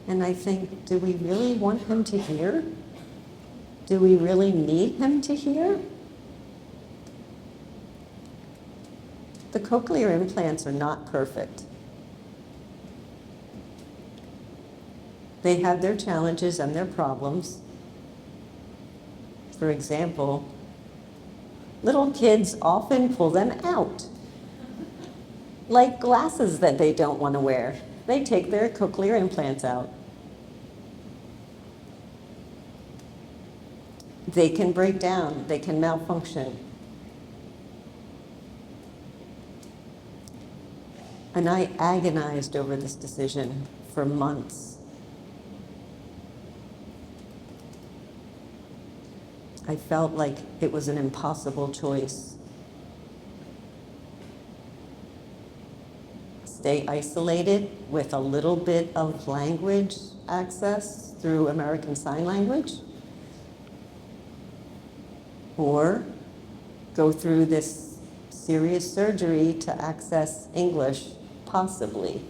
and I think, do we really want him to hear? Do we really need him to hear? The cochlear implants are not perfect. They have their challenges and their problems. For example, little kids often pull them out, like glasses that they don't want to wear. They take their cochlear implants out. They can break down, they can malfunction. And I agonized over this decision for months. I felt like it was an impossible choice. Stay isolated with a little bit of language access through American Sign Language, or go through this serious surgery to access English, possibly.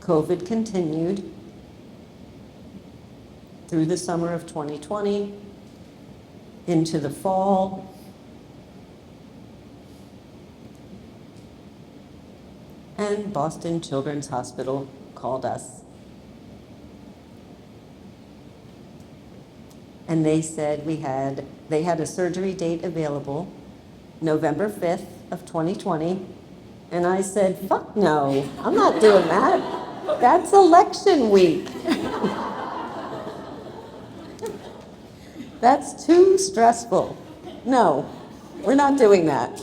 COVID continued through the summer of 2020, into the fall. And Boston Children's Hospital called us. And they said they had a surgery date available, November 5th of 2020. And I said, fuck no, I'm not doing that. That's election week. That's too stressful. No, we're not doing that.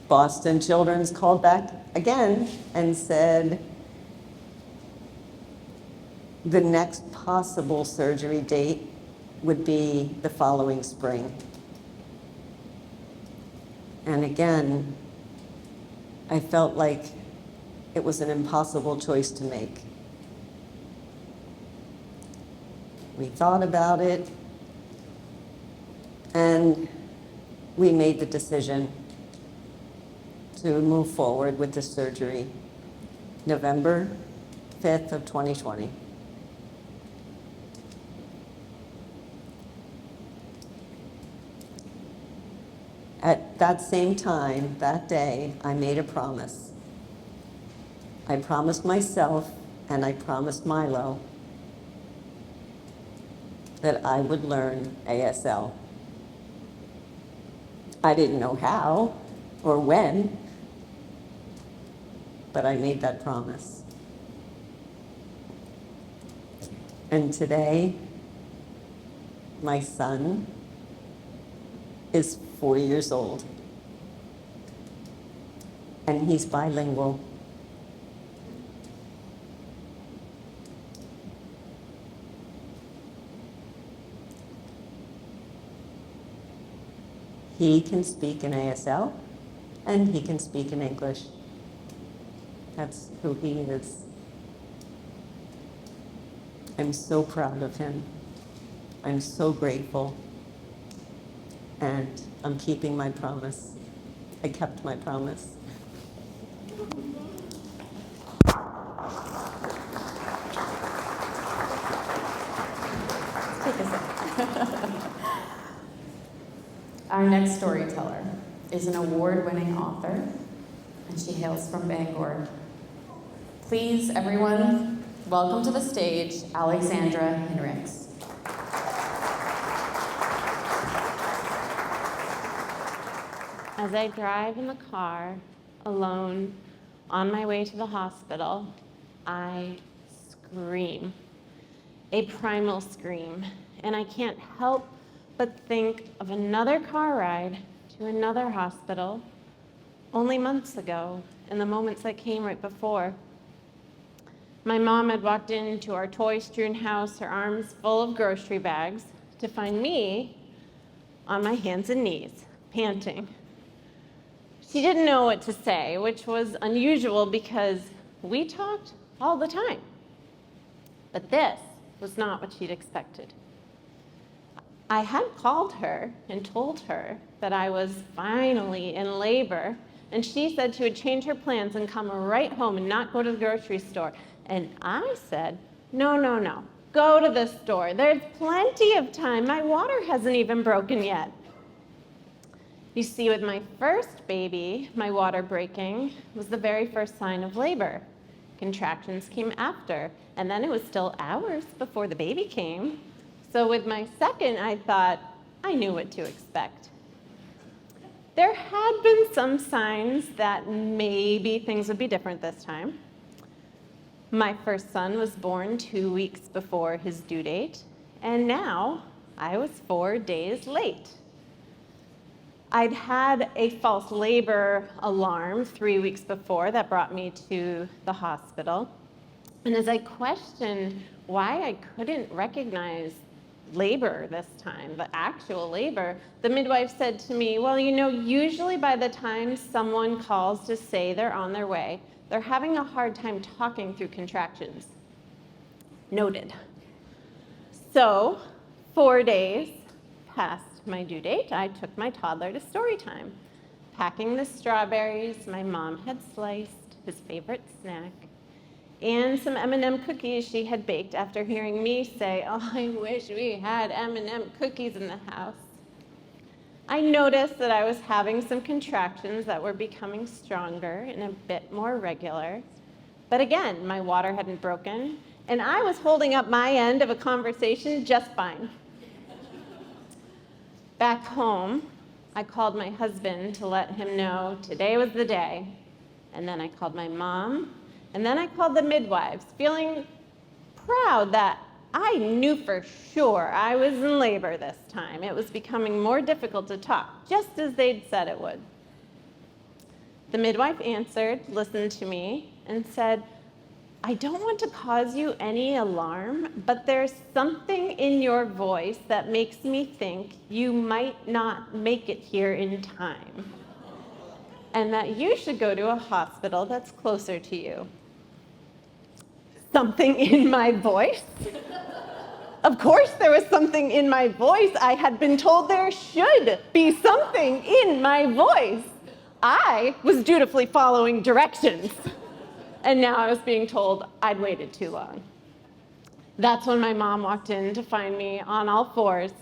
Boston Children's called back again and said the next possible surgery date would be the following spring. And again, I felt like it was an impossible choice to make. We thought about it, and we made the decision to move forward with the surgery November 5th of 2020. At that same time, that day, I made a promise. I promised myself and I promised Milo that I would learn ASL. I didn't know how or when, but I made that promise. And today, my son is 4 years old, and he's bilingual. He can speak in ASL, and he can speak in English. That's who he is. I'm so proud of him. I'm so grateful. And I'm keeping my promise. I kept my promise. Take a second. Our next storyteller is an award-winning author, and she hails from Bangor. Please, everyone, welcome to the stage, Alexandra Hinrichs. As I drive in the car, alone, on my way to the hospital, I scream, a primal scream, and I can't help but think of another car ride to another hospital only months ago, and the moments that came right before. My mom had walked into our toy-strewn house, her arms full of grocery bags, to find me on my hands and knees, panting. She didn't know what to say, which was unusual because we talked all the time. But this was not what she'd expected. I had called her and told her that I was finally in labor, and she said she would change her plans and come right home and not go to the grocery store. And I said, no, go to the store. There's plenty of time. My water hasn't even broken yet. You see, with my first baby, my water breaking was the very first sign of labor. Contractions came after, and then it was still hours before the baby came. So with my second, I thought I knew what to expect. There had been some signs that maybe things would be different this time. My first son was born 2 weeks before his due date, and now I was 4 days late. I'd had a false labor alarm 3 weeks before that brought me to the hospital. And as I questioned why I couldn't recognize labor this time, the actual labor, the midwife said to me, well, usually by the time someone calls to say they're on their way, they're having a hard time talking through contractions. Noted. So 4 days past my due date, I took my toddler to story time, packing the strawberries my mom had sliced, his favorite snack, and some M&M cookies she had baked after hearing me say, oh, I wish we had M&M cookies in the house. I noticed that I was having some contractions that were becoming stronger and a bit more regular. But again, my water hadn't broken, and I was holding up my end of a conversation just fine. Back home, I called my husband to let him know today was the day. And then I called my mom And then I called the midwives, feeling proud that I knew for sure I was in labor this time. It was becoming more difficult to talk, just as they'd said it would. The midwife answered, listened to me, and said, I don't want to cause you any alarm, but there's something in your voice that makes me think you might not make it here in time, and that you should go to a hospital that's closer to you. Something in my voice? Of course there was something in my voice. I had been told there should be something in my voice. I was dutifully following directions. And now I was being told I'd waited too long. That's when my mom walked in to find me on all fours.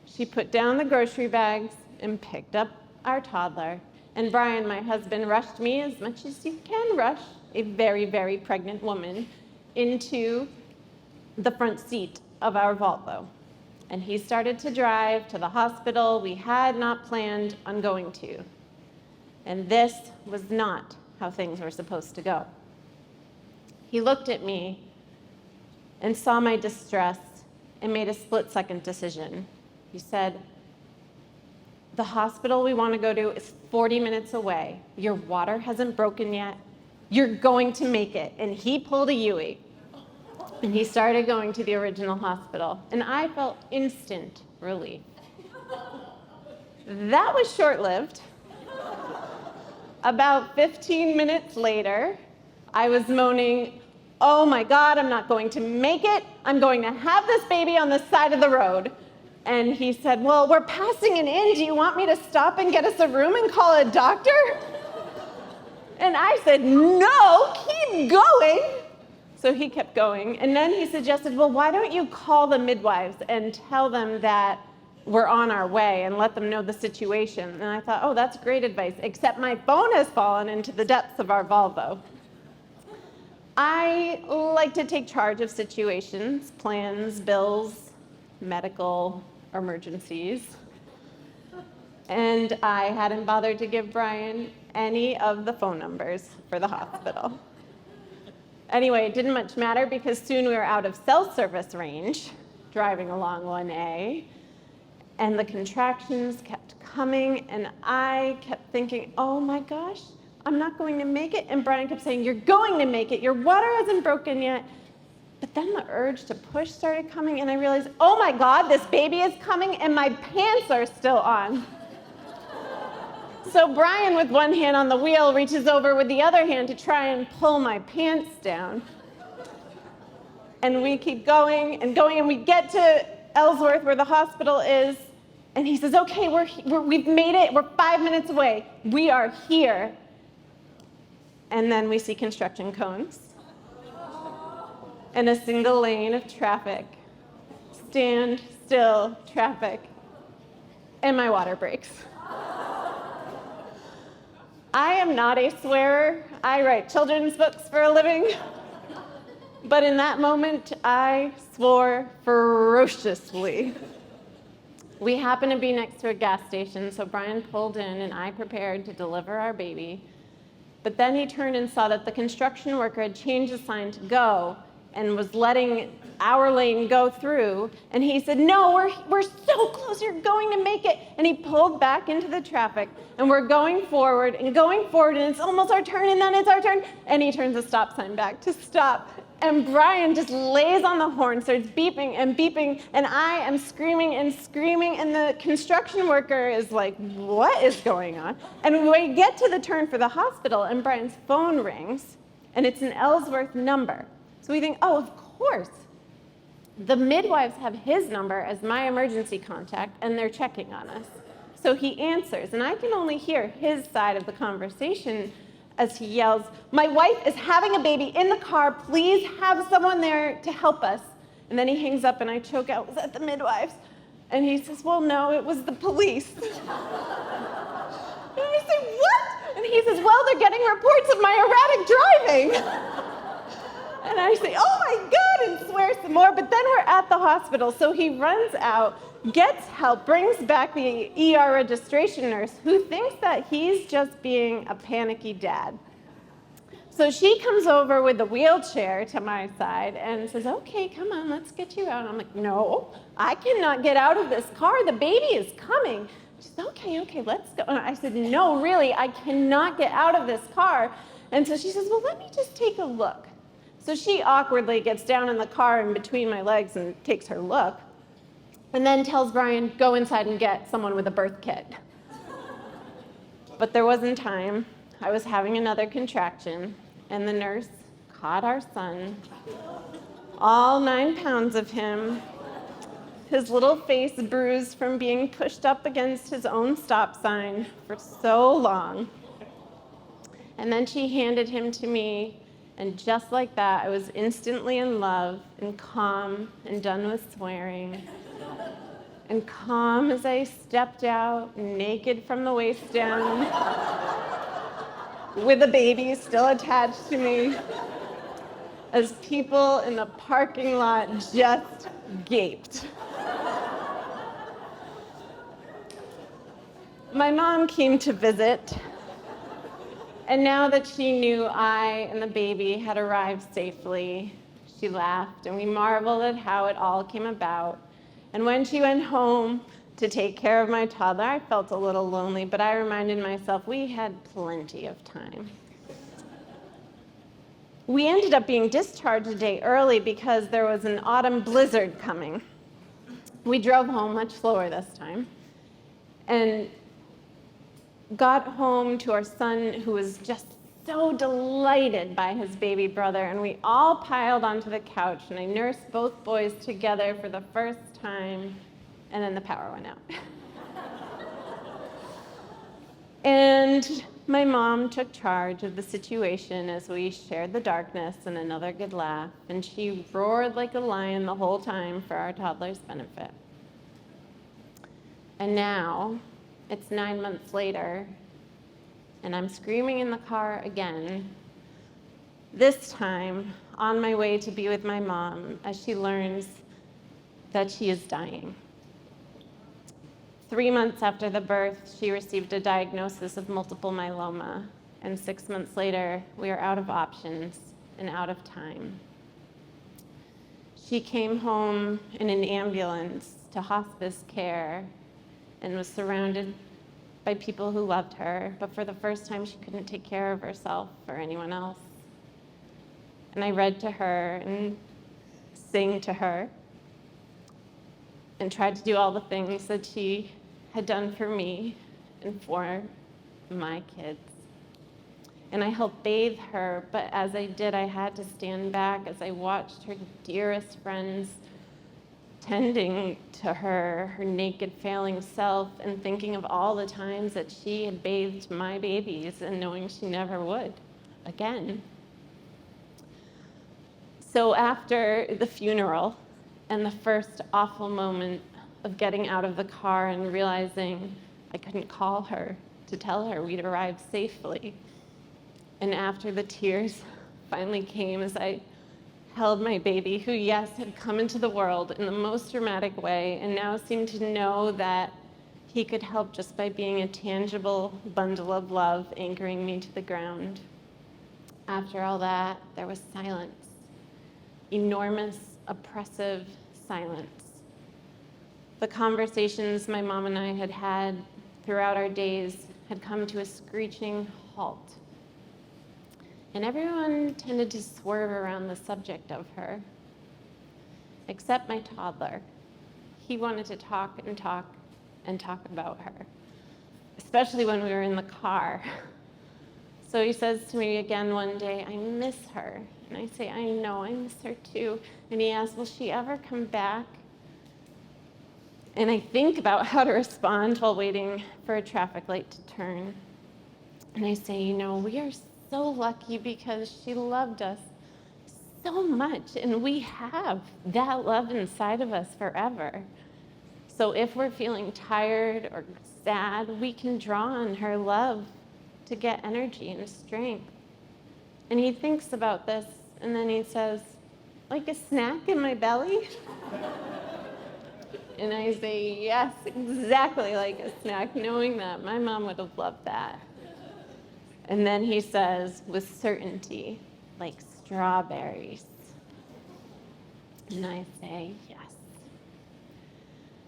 She put down the grocery bags and picked up our toddler. And Brian, my husband, rushed me as much as you can rush a very, very pregnant woman into the front seat of our Volvo. And he started to drive to the hospital we had not planned on going to. And this was not how things were supposed to go. He looked at me and saw my distress and made a split-second decision. He said, the hospital we want to go to is 40 minutes away. Your water hasn't broken yet. You're going to make it. And he pulled a Yui. And he started going to the original hospital. And I felt instant relief. That was short-lived. About 15 minutes later, I was moaning, oh my God, I'm not going to make it. I'm going to have this baby on the side of the road. And he said, well, we're passing an inn. Do you want me to stop and get us a room and call a doctor? And I said, no, keep going. So he kept going. And then he suggested, well, why don't you call the midwives and tell them that we're on our way and let them know the situation. And I thought, oh, that's great advice, except my phone has fallen into the depths of our Volvo. I like to take charge of situations, plans, bills, medical emergencies. And I hadn't bothered to give Brian any of the phone numbers for the hospital. Anyway, it didn't much matter because soon we were out of cell service range, driving along 1A, and the contractions kept coming, and I kept thinking, oh my gosh, I'm not going to make it. And Brian kept saying, you're going to make it. Your water hasn't broken yet. But then the urge to push started coming, and I realized, oh my God, this baby is coming, and my pants are still on. So Brian, with one hand on the wheel, reaches over with the other hand to try and pull my pants down. And we keep going, and we get to Ellsworth, where the hospital is, and he says, okay, we've made it. We're 5 minutes away. We are here. And then we see construction cones and a single lane of traffic. Stand still traffic. And my water breaks. I am not a swearer. I write children's books for a living. But in that moment, I swore ferociously. We happened to be next to a gas station, so Brian pulled in and I prepared to deliver our baby. But then he turned and saw that the construction worker had changed the sign to go and was letting our lane go through. And he said, no, we're so close, you're going to make it. And he pulled back into the traffic, and we're going forward, and it's almost our turn, and then it's our turn. And he turns the stop sign back to stop. And Brian just lays on the horn, starts beeping and beeping, and I am screaming and screaming, and the construction worker is like, what is going on? And we get to the turn for the hospital, and Brian's phone rings, and it's an Ellsworth number. So we think, oh, of course. The midwives have his number as my emergency contact, and they're checking on us. So he answers, and I can only hear his side of the conversation as he yells, my wife is having a baby in the car. Please have someone there to help us. And then he hangs up, and I choke out, was that the midwives? And he says, well, no, it was the police. And I say, what? And he says, well, they're getting reports of my erratic driving. And I say, oh my God, and swear some more. But then we're at the hospital. So he runs out, gets help, brings back the ER registration nurse who thinks that he's just being a panicky dad. So she comes over with the wheelchair to my side and says, okay, come on, let's get you out. And I'm like, no, I cannot get out of this car. The baby is coming. She said, okay, let's go. And I said, no, really, I cannot get out of this car. And so she says, well, let me just take a look. So she awkwardly gets down in the car in between my legs and takes her look, and then tells Brian, go inside and get someone with a birth kit. But there wasn't time. I was having another contraction, and the nurse caught our son, all 9 pounds of him, his little face bruised from being pushed up against his own stop sign for so long. And then she handed him to me, and just like that, I was instantly in love and calm and done with swearing. And calm as I stepped out, naked from the waist down, with a baby still attached to me, as people in the parking lot just gaped. My mom came to visit, and now that she knew I and the baby had arrived safely, she laughed, and we marveled at how it all came about. And when she went home to take care of my toddler, I felt a little lonely, but I reminded myself we had plenty of time. We ended up being discharged a day early because there was an autumn blizzard coming. We drove home much slower this time and got home to our son, who was just so delighted by his baby brother, and we all piled onto the couch, and I nursed both boys together for the first time, and then the power went out. And my mom took charge of the situation as we shared the darkness and another good laugh, and she roared like a lion the whole time for our toddler's benefit. And now, it's 9 months later, and I'm screaming in the car again, this time on my way to be with my mom as she learns that she is dying. 3 months after the birth, she received a diagnosis of multiple myeloma, and 6 months later, we are out of options and out of time. She came home in an ambulance to hospice care and was surrounded by people who loved her, but for the first time, she couldn't take care of herself or anyone else. And I read to her and sang to her and tried to do all the things that she had done for me and for my kids. And I helped bathe her, but as I did, I had to stand back as I watched her dearest friends tending to her naked, failing self, and thinking of all the times that she had bathed my babies and knowing she never would again. So after the funeral and the first awful moment of getting out of the car and realizing I couldn't call her to tell her we'd arrived safely, and after the tears finally came as I held my baby, who, yes, had come into the world in the most dramatic way and now seemed to know that he could help just by being a tangible bundle of love anchoring me to the ground. After all that, there was silence, enormous, oppressive silence. The conversations my mom and I had had throughout our days had come to a screeching halt. And everyone tended to swerve around the subject of her, except my toddler. He wanted to talk and talk and talk about her, especially when we were in the car. So he says to me again one day, I miss her. And I say, I know, I miss her too. And he asks, will she ever come back? And I think about how to respond while waiting for a traffic light to turn. And I say, you know, we are so lucky because she loved us so much, and we have that love inside of us forever. So if we're feeling tired or sad, we can draw on her love to get energy and strength. And he thinks about this, and then he says, like a snack in my belly? And I say, yes, exactly like a snack, knowing that my mom would have loved that. And then he says, with certainty, like strawberries. And I say, yes.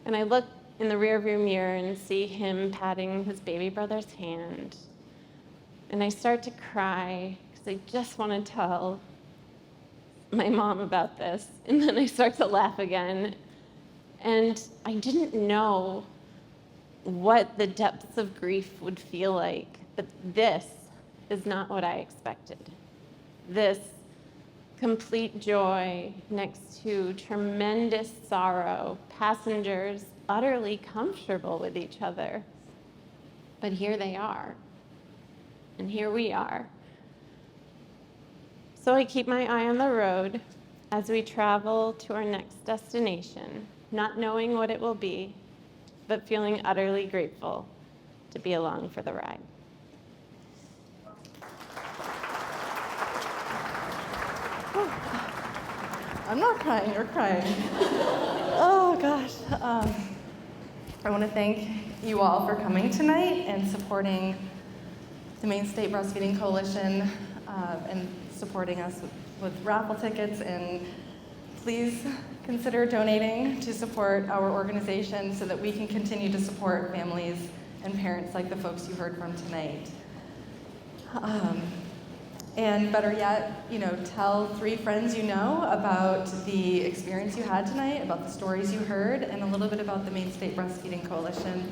And I look in the rearview mirror and see him patting his baby brother's hand. And I start to cry because I just want to tell my mom about this. And then I start to laugh again. And I didn't know what the depths of grief would feel like, but this is not what I expected. This complete joy next to tremendous sorrow, passengers utterly comfortable with each other. But here they are, and here we are. So I keep my eye on the road as we travel to our next destination, not knowing what it will be, but feeling utterly grateful to be along for the ride. I'm not crying, you're crying. Oh gosh. I want to thank you all for coming tonight and supporting the Maine State Breastfeeding Coalition and supporting us with raffle tickets. And please consider donating to support our organization so that we can continue to support families and parents like the folks you heard from tonight. And better yet, tell 3 friends you know about the experience you had tonight, about the stories you heard, and a little bit about the Maine State Breastfeeding Coalition.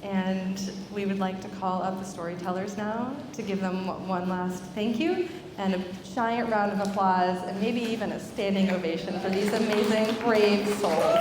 And we would like to call up the storytellers now to give them one last thank you and a giant round of applause and maybe even a standing ovation for these amazing, brave souls.